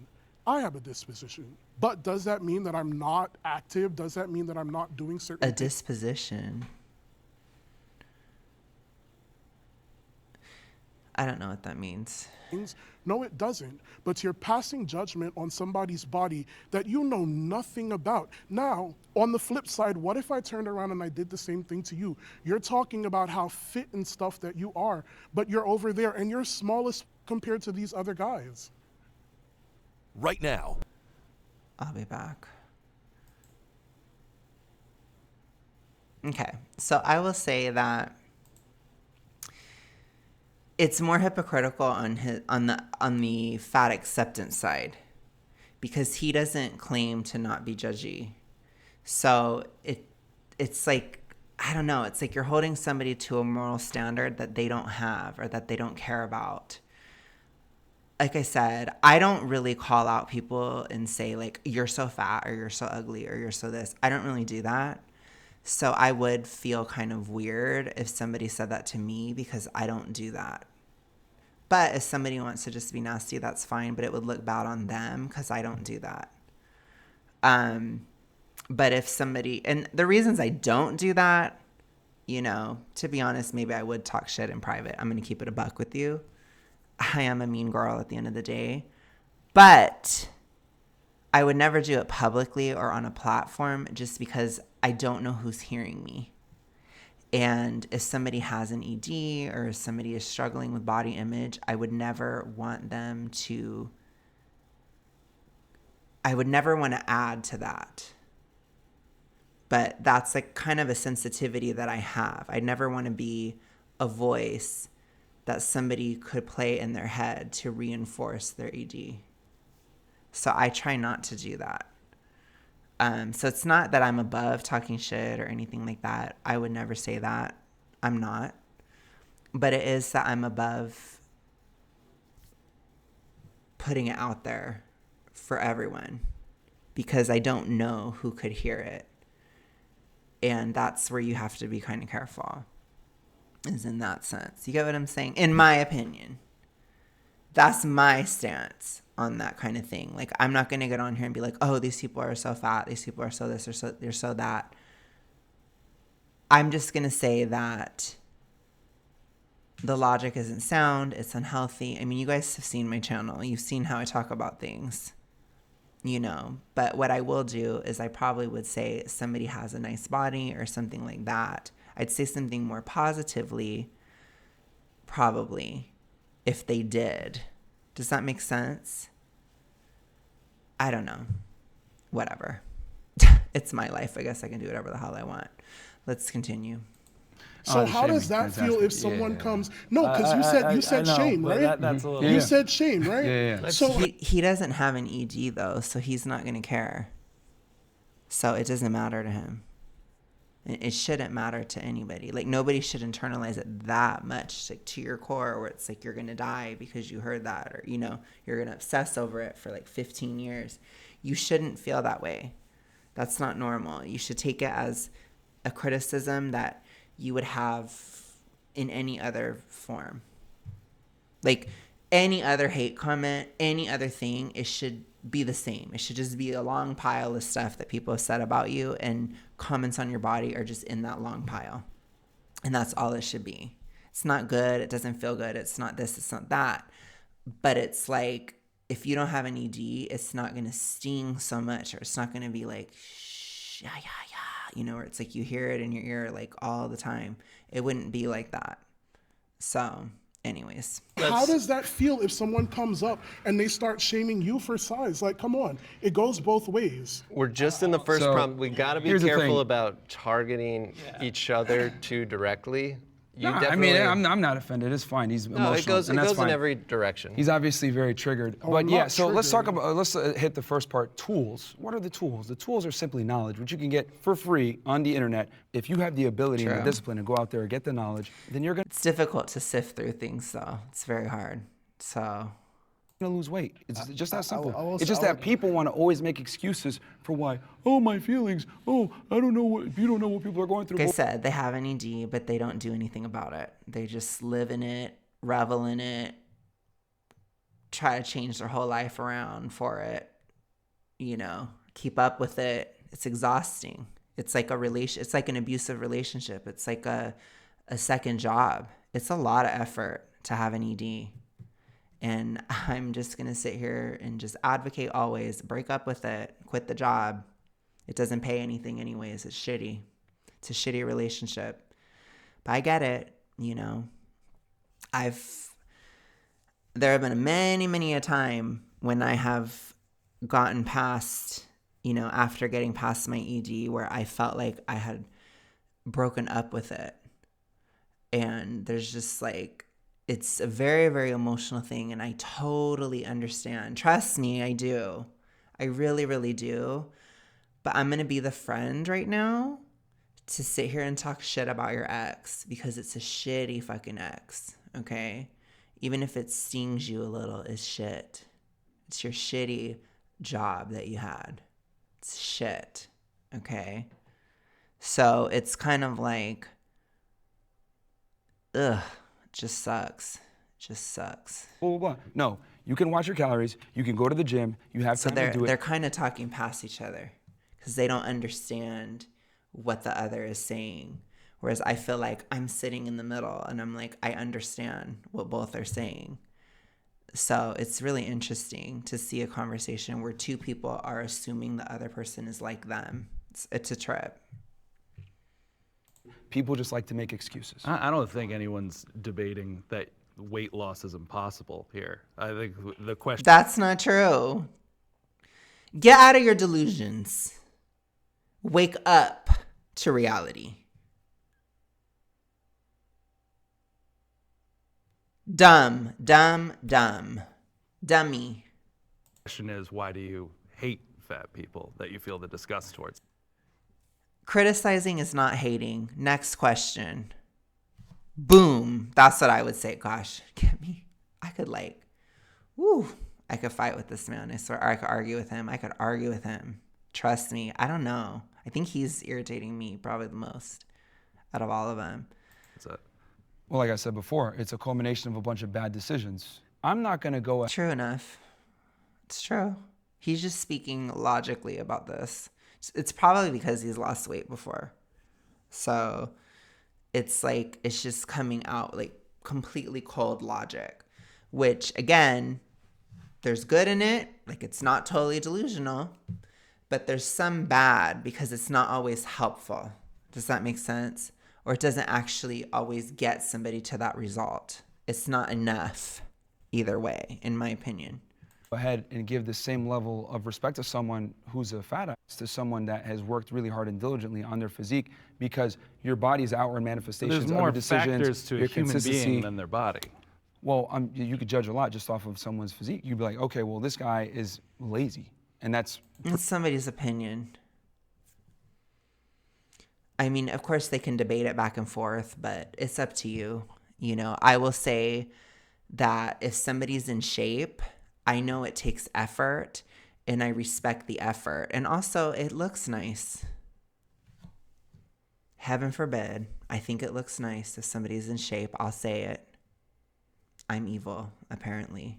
I have a disposition. But does that mean that I'm not active? Does that mean that I'm not doing certain A disposition? I don't know what that means. things? No, it doesn't. But you're passing judgment on somebody's body that you know nothing about. Now, on the flip side, what if I turned around and I did the same thing to you? You're talking about how fit and stuff that you are, but you're over there and you're smallest compared to these other guys. Right now. I'll be back. Okay, so I will say that it's more hypocritical on the fat acceptance side, because he doesn't claim to not be judgy. So it's like, I don't know, it's like you're holding somebody to a moral standard that they don't have or that they don't care about. Like I said, I don't really call out people and say, like, you're so fat or you're so ugly or you're so this. I don't really do that. So I would feel kind of weird if somebody said that to me, because I don't do that. But if somebody wants to just be nasty, that's fine. But it would look bad on them, because I don't do that. But if somebody, and the reasons I don't do that, you know, to be honest, maybe I would talk shit in private. I'm going to keep it a buck with you. I am a mean girl at the end of the day. But I would never do it publicly or on a platform just because I don't know who's hearing me. And if somebody has an ED or if somebody is struggling with body image, I would never want to add to that. But that's like kind of a sensitivity that I have. I never want to be a voice that somebody could play in their head to reinforce their ED. So I try not to do that. So it's not that I'm above talking shit or anything like that. I would never say that. I'm not. But it is that I'm above putting it out there for everyone because I don't know who could hear it. And that's where you have to be kind of careful, is in that sense. You get what I'm saying? In my opinion. That's my stance on that kind of thing. Like, I'm not going to get on here and be like, oh, these people are so fat. These people are so this or so, they're so that. I'm just going to say that the logic isn't sound. It's unhealthy. I mean, you guys have seen my channel. You've seen how I talk about things, you know. But what I will do is I probably would say somebody has a nice body or something like that. I'd say something more positively, probably, if they did. Does that make sense? I don't know. Whatever. It's my life. I guess I can do whatever the hell I want. Let's continue. So how does that feel if someone comes? No, because you said shame, right? That's a little. You said shame, right? Yeah. So He doesn't have an ED though, so he's not going to care. So it doesn't matter to him. It shouldn't matter to anybody. Like, nobody should internalize it that much, like, to your core, where it's like you're going to die because you heard that, or, you know, you're going to obsess over it for like 15 years. You shouldn't feel that way. That's not normal. You should take it as a criticism that you would have in any other form. Like, any other hate comment, any other thing, it should be the same. It should just be a long pile of stuff that people have said about you, and comments on your body are just in that long pile. And that's all it should be. It's not good. It doesn't feel good. It's not this. It's not that. But it's like, if you don't have an ED, it's not going to sting so much, or it's not going to be like, shh, yeah, you know, where it's like you hear it in your ear like all the time. It wouldn't be like that. So anyways. how does that feel if someone comes up and they start shaming you for size? Like, come on, it goes both ways. We're just in the first So, prompt. We got to be here's the careful thing. about targeting each other too directly. You Nah, I definitely. mean, I'm not offended. It's fine. He's emotional. no, it goes and that's fine. in every direction. He's obviously very triggered. Oh, but I'm yeah, not so let's talk triggered. about, let's hit the first part, tools. What are the tools? The tools are simply knowledge, which you can get for free on the internet. If you have the ability and the True. discipline to go out there and get the knowledge, then you're It's difficult to sift through things though. It's very hard. So gonna lose weight. It's just that simple. I will It's say- just that people want to always make excuses for why. Oh, my feelings. Oh, I don't know what, you don't know what people are going through. like I said, they have an ED, but they don't do anything about it. They just live in it, revel in it, try to change their whole life around for it, you know, keep up with it. It's exhausting. It's like it's like an abusive relationship. It's like a second job. It's a lot of effort to have an ED. And I'm just going to sit here and just advocate always, break up with it, quit the job. It doesn't pay anything anyways. It's shitty. It's a shitty relationship. But I get it, you know. There have been many a time when I have gotten past, you know, after getting past my ED, where I felt like I had broken up with it. And there's just like, it's a very emotional thing, and I totally understand. Trust me, I do. I really do. But I'm going to be the friend right now to sit here and talk shit about your ex, because it's a shitty fucking ex, okay? Even if it stings you a little, it's shit. It's your shitty job that you had. It's shit, okay? So it's kind of like, ugh. Just sucks. Just sucks. Blah, blah, blah. No, you can watch your calories. You can go to the gym. You have So time to do they're it. kind of talking past each other because they don't understand what the other is saying. Whereas I feel like I'm sitting in the middle and I'm like, I understand what both are saying. So it's really interesting to see a conversation where two people are assuming the other person is like them. It's a trip. People just like to make excuses. I don't think anyone's debating that weight loss is impossible here. I think the question. That's not true. Get out of your delusions. Wake up to reality. Dumb. Dummy. Question is, why do you hate fat people that you feel the disgust towards? Criticizing is not hating. Next question. Boom. That's what I would say. Gosh, get me. I could I could fight with this man. I swear, or I could argue with him. Trust me. I don't know. I think he's irritating me probably the most out of all of them. What's that? Well, like I said before, it's a culmination of a bunch of bad decisions. I'm not going to go. True enough. It's true. He's just speaking logically about this. It's probably because he's lost weight before. So it's like, it's just coming out like completely cold logic, which again, there's good in it. Like, it's not totally delusional, but there's some bad because it's not always helpful. Does that make sense? Or it doesn't actually always get somebody to that result. It's not enough either way, in my opinion. Go ahead and give the same level of respect to someone who's a fat ass to someone that has worked really hard and diligently on their physique, because your body's outward manifestations There's more of your decisions, factors to a your human consistency. being than their body. Well, you could judge a lot just off of someone's physique. You'd be like, okay, well, this guy is lazy, and that's It's somebody's opinion. I mean, of course they can debate it back and forth, but it's up to you. You know, I will say that if somebody's in shape, I know it takes effort and I respect the effort. And also it looks nice. Heaven forbid. I think it looks nice if somebody's in shape. I'll say it. I'm evil, apparently.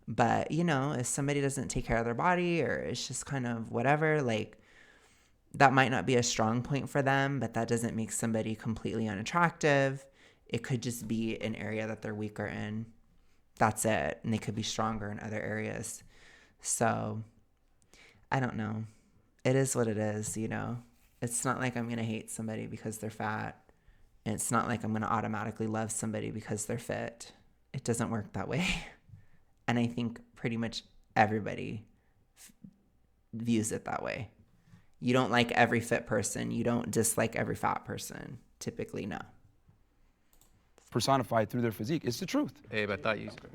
But, you know, if somebody doesn't take care of their body or it's just kind of whatever, like, that might not be a strong point for them, but that doesn't make somebody completely unattractive. It could just be an area that they're weaker in. That's it. And they could be stronger in other areas. So, I don't know. It is what it is, you know. It's not like I'm going to hate somebody because they're fat. And it's not like I'm going to automatically love somebody because they're fit. It doesn't work that way. And I think pretty much everybody views it that way. You don't like every fit person. You don't dislike every fat person. Typically, no. personified through their physique. It's the truth. Abe,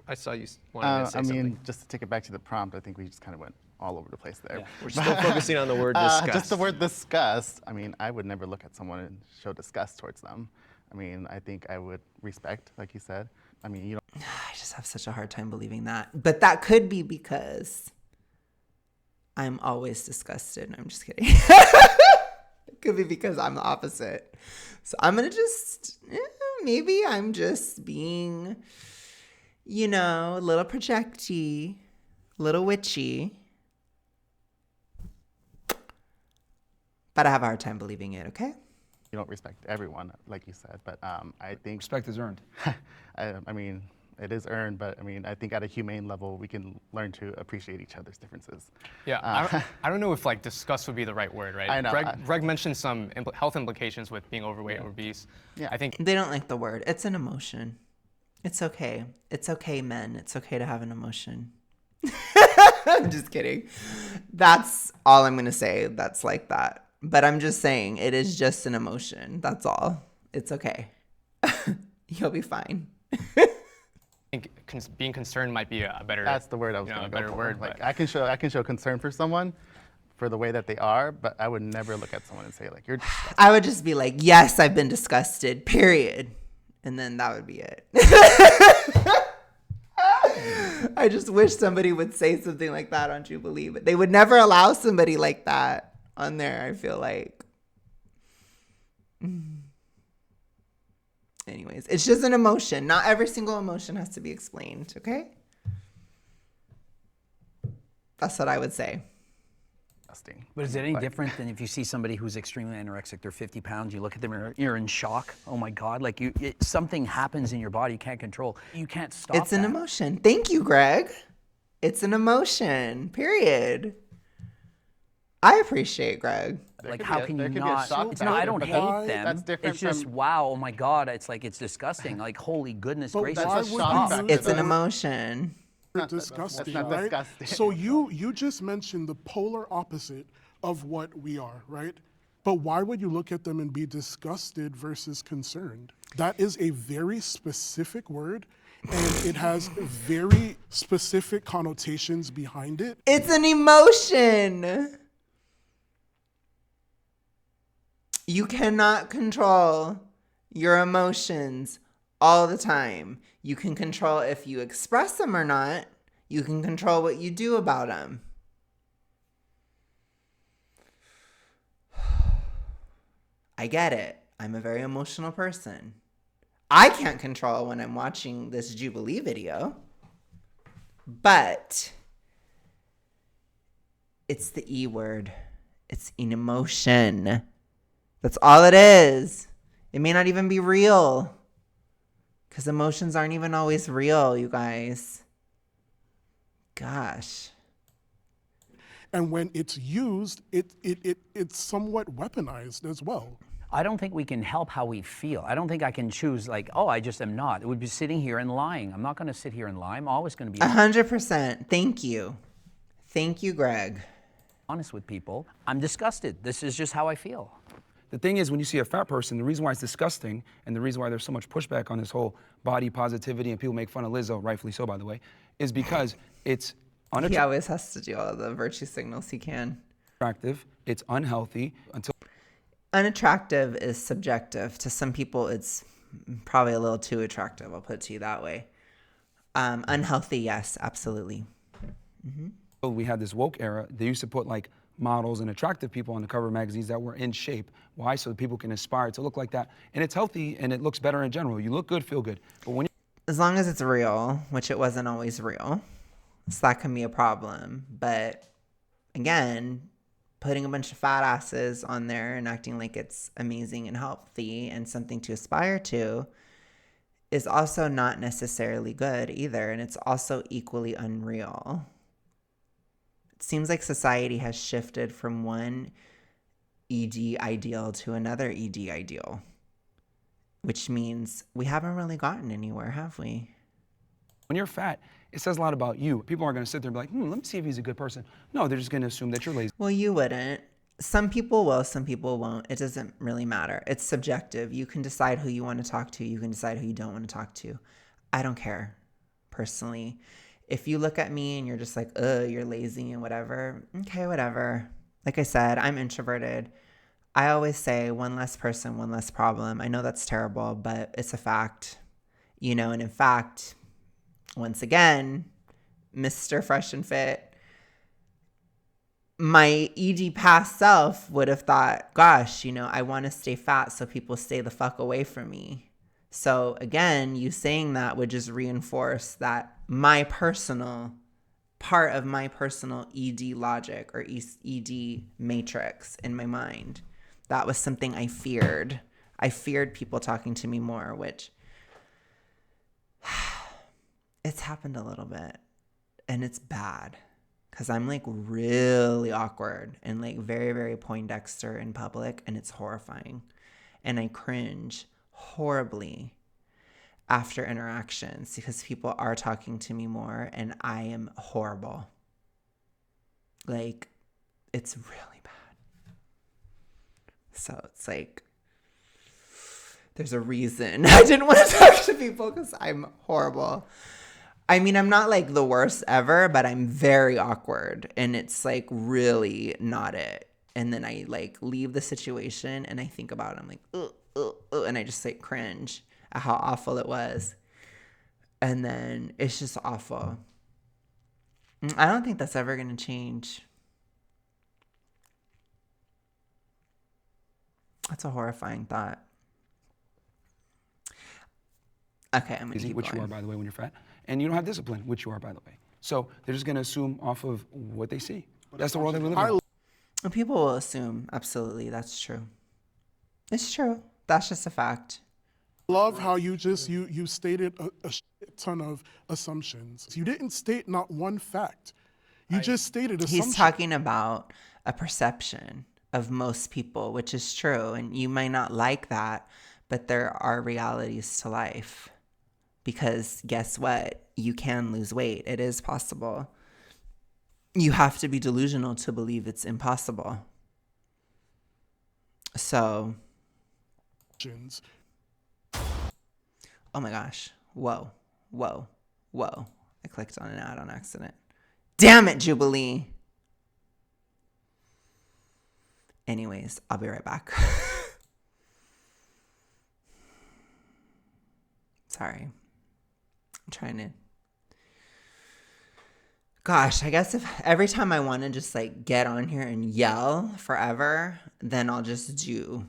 I saw you wanted to say something. Just to take it back to the prompt, I think we just kind of went all over the place there. Yeah. We're still focusing on the word disgust. Just the word disgust. I mean, I would never look at someone and show disgust towards them. I mean, I think I would respect, like you said. I mean, you don't. I just have such a hard time believing that. But that could be because I'm always disgusted. I'm just kidding. It could be because I'm the opposite. So I'm going to just, maybe I'm just being, you know, a little projecty, a little witchy. But I have a hard time believing it, okay? You don't respect everyone, like you said, but I think Respect is earned. I mean, it is earned, but I mean, I think at a humane level, we can learn to appreciate each other's differences. Yeah, I don't know if like disgust would be the right word, right? I know. Greg mentioned some health implications with being overweight or obese. Yeah. I think They don't like the word. It's an emotion. It's okay. It's okay, men. It's okay to have an emotion. I'm just kidding. That's all I'm going to say. That's like that. But I'm just saying it is just an emotion. That's all. It's okay. You'll be fine. I think being concerned might be a better. That's the word I was going to go better for. word. Like but- I can show concern for someone for the way that they are, but I would never look at someone and say like, you're disgusting. I would just be like, yes, I've been disgusted, period. And then that would be it. I just wish somebody would say something like that on Jubilee, but they would never allow somebody like that on there, I feel like. Anyways, it's just an emotion. Not every single emotion has to be explained, okay? That's what I would say. disgusting. But is it any different than if you see somebody who's extremely anorexic, they're 50 pounds, you look at them, you're in shock. Oh my God, like something happens in your body you can't control. You can't stop It's an emotion. Thank you, Greg. It's an emotion, period. I appreciate Greg. Like, how can you not? It's not, I don't hate them. That's different It's just, from, wow, oh my God, it's like, it's disgusting. Like, holy goodness gracious. that's a shock factor. It's an emotion. Disgusting, not right? disgusting. So you just mentioned the polar opposite of what we are, right? But why would you look at them and be disgusted versus concerned? That is a very specific word, and it has very specific connotations behind it. It's an emotion. You cannot control your emotions all the time. You can control if you express them or not. You can control what you do about them. I get it. I'm a very emotional person. I can't control when I'm watching this Jubilee video. But it's the E word. It's an emotion. That's all it is. It may not even be real. Because emotions aren't even always real, you guys. Gosh. And when it's used, it's somewhat weaponized as well. I don't think we can help how we feel. I don't think I can choose like, oh, I just am not. It would be sitting here and lying. I'm not going to sit here and lie. I'm always going to be 100%. Thank you. Thank you, Greg. honest with people. I'm disgusted. This is just how I feel. The thing is, when you see a fat person, the reason why it's disgusting and the reason why there's so much pushback on this whole body positivity and people make fun of Lizzo, rightfully so, by the way, is because it's He always has to do all the virtue signals he can. unattractive, it's unhealthy, until Unattractive is subjective. To some people, it's probably a little too attractive. I'll put it to you that way. Unhealthy, yes, absolutely. Mm-hmm. we had this woke era. They used to put like models and attractive people on the cover of magazines that were in shape. Why? So that people can aspire to look like that. And it's healthy and it looks better in general. You look good, feel good. But when as long as it's real, which it wasn't always real, so that can be a problem. But again, putting a bunch of fat asses on there and acting like it's amazing and healthy and something to aspire to is also not necessarily good either. And it's also equally unreal. It seems like society has shifted from one ED ideal to another ED ideal, which means we haven't really gotten anywhere, have we? When you're fat, it says a lot about you. People aren't going to sit there and be like, let me see if he's a good person. No, they're just going to assume that you're lazy. Well, you wouldn't. Some people will, some people won't. It doesn't really matter. It's subjective. You can decide who you want to talk to. You can decide who you don't want to talk to. I don't care, personally. If you look at me and you're just like, you're lazy and whatever, okay, whatever. Like I said, I'm introverted. I always say one less person, one less problem. I know that's terrible, but it's a fact. You know, and in fact, once again, Mr. Fresh and Fit, my ED past self would have thought, gosh, you know, I want to stay fat so people stay the fuck away from me. So again, you saying that would just reinforce that my personal part of my personal ED logic or ED matrix in my mind. That was something I feared. I feared people talking to me more, which it's happened a little bit. And it's bad because I'm like really awkward and like very, very Poindexter in public, and it's horrifying. And I cringe horribly after interactions because people are talking to me more and I am horrible. Like, it's really bad. So it's like, there's a reason I didn't want to talk to people because I'm horrible. I mean, I'm not like the worst ever, but I'm very awkward and it's like really not it. And then I like leave the situation and I think about it. I'm like, and I just like cringe at how awful it was. And then it's just awful. I don't think that's ever going to change. That's a horrifying thought. Okay, I'm going to keep which going. you are, by the way, when you're fat. And you don't have discipline, which you are, by the way. So they're just going to assume off of what they see. That's the world they live in. People will assume. Absolutely. That's true. It's true. That's just a fact. Love how you stated a shit ton of assumptions. You didn't state not one fact. You just stated assumptions. He's talking about a perception of most people, which is true. And you might not like that, but there are realities to life. Because guess what? You can lose weight. It is possible. You have to be delusional to believe it's impossible. So. Oh my gosh. Whoa. I clicked on an ad on accident. Damn it, Jubilee. Anyways, I'll be right back. Sorry. I'm trying to. Gosh, I guess if every time I want to just like get on here and yell forever, then I'll just do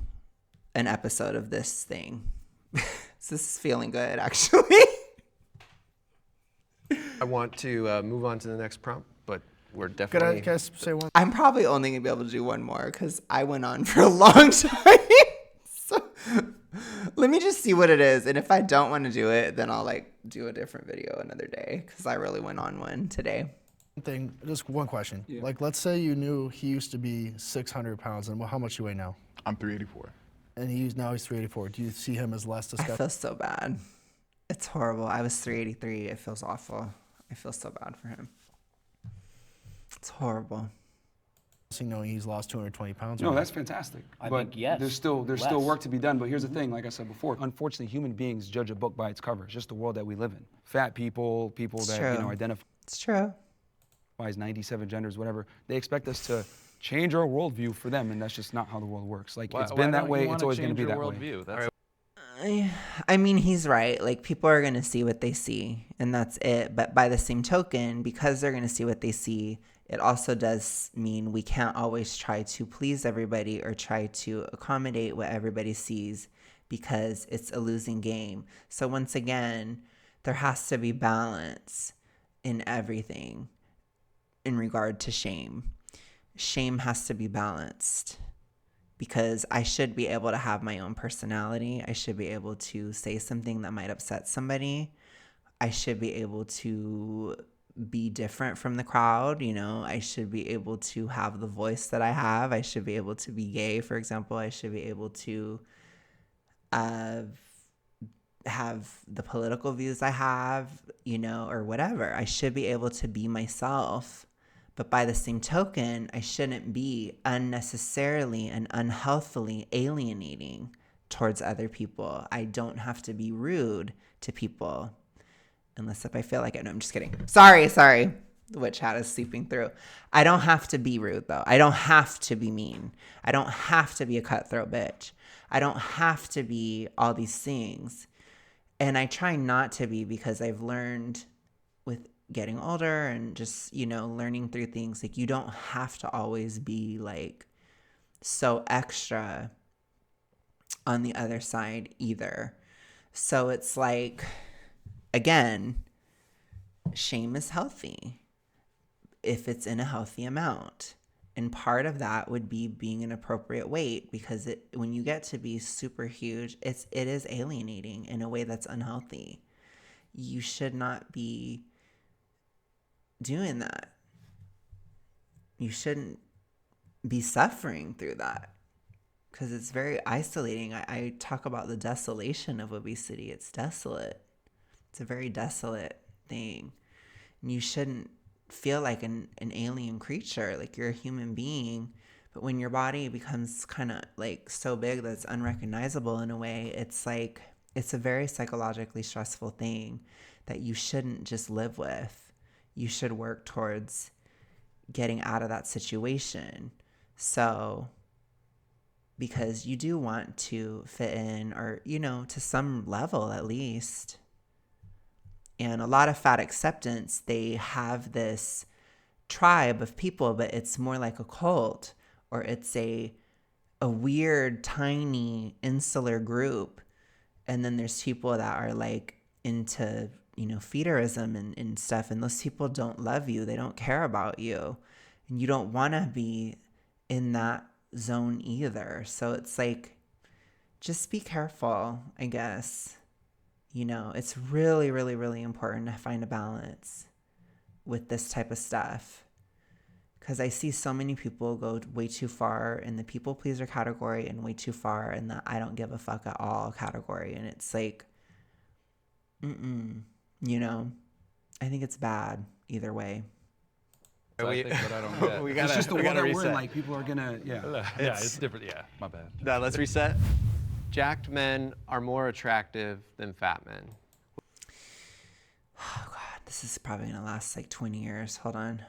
an episode of this thing. So this is feeling good, actually. I want to move on to the next prompt, but we're definitely. Can I say one? I'm probably only going to be able to do one more because I went on for a long time. So let me just see what it is. And if I don't want to do it, then I'll like do a different video another day because I really went on one today. Just one question. Yeah. Like, let's say you knew he used to be 600 pounds, and how much you weigh now? I'm 384. And now he's 384. Do you see him as less I disgusting? feel so bad. It's horrible. I was 383. It feels awful. I feel so bad for him. It's horrible. Knowing he's lost 220 pounds? No, that's fantastic. I but think, yes, there's still less. work to be done. But here's the thing, like I said before, unfortunately, human beings judge a book by its cover. It's just the world that we live in. Fat people It's that true. identify It's true. as 97 genders, whatever. They expect us to change our worldview for them, and that's just not how the world works. Like it's been that way. It's always going to be that way. That's I mean, he's right. Like, people are going to see what they see, and that's it. But by the same token, because they're going to see what they see, it also does mean we can't always try to please everybody or try to accommodate what everybody sees because it's a losing game. So once again, there has to be balance in everything in regard to shame. Shame has to be balanced. Because I should be able to have my own personality. I should be able to say something that might upset somebody. I should be able to be different from the crowd. You know, I should be able to have the voice that I have. I should be able to be gay, for example. I should be able to have the political views I have, you know, or whatever. I should be able to be myself. But by the same token, I shouldn't be unnecessarily and unhealthily alienating towards other people. I don't have to be rude to people unless if I feel like it. No, I'm just kidding. Sorry. The witch hat is seeping through. I don't have to be rude, though. I don't have to be mean. I don't have to be a cutthroat bitch. I don't have to be all these things. And I try not to be because I've learned with getting older and just, you know, learning through things, like you don't have to always be like so extra on the other side either. So it's like, again, shame is healthy if it's in a healthy amount. And part of that would be being an appropriate weight because when you get to be super huge, it is alienating in a way that's unhealthy. You should not be doing that. You shouldn't be suffering through that because it's very isolating. I talk about the desolation of obesity. It's desolate. It's a very desolate thing. And you shouldn't feel like an alien creature, like you're a human being. But when your body becomes kind of like so big that it's unrecognizable in a way, it's like it's a very psychologically stressful thing that you shouldn't just live with. You should work towards getting out of that situation. So, because you do want to fit in or, you know, to some level at least. And a lot of fat acceptance, they have this tribe of people, but it's more like a cult or it's a weird, tiny, insular group. And then there's people that are like into, you know, feederism and stuff. And those people don't love you. They don't care about you. And you don't want to be in that zone either. So it's like, just be careful, I guess. You know, it's really, really, really important to find a balance with this type of stuff. Because I see so many people go way too far in the people pleaser category and way too far in the I don't give a fuck at all category. And it's like, you know, I think it's bad either way. I think, but I don't get. We It's gotta, just the we world gotta that we're in. reset. Like people are gonna, yeah. Yeah, it's different. Yeah, my bad. Now, let's reset. Jacked men are more attractive than fat men. Oh, God, this is probably going to last like 20 years. Hold on.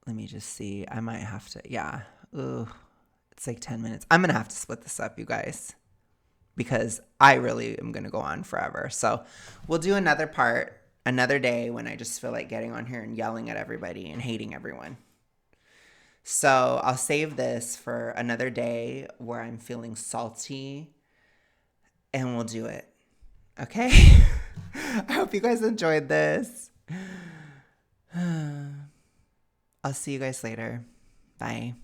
Let me just see. I might have to, yeah. Ooh, it's like 10 minutes. I'm going to have to split this up, you guys, because I really am going to go on forever. So we'll do another part another day when I just feel like getting on here and yelling at everybody and hating everyone. So I'll save this for another day where I'm feeling salty, and we'll do it. Okay? I hope you guys enjoyed this. I'll see you guys later. Bye.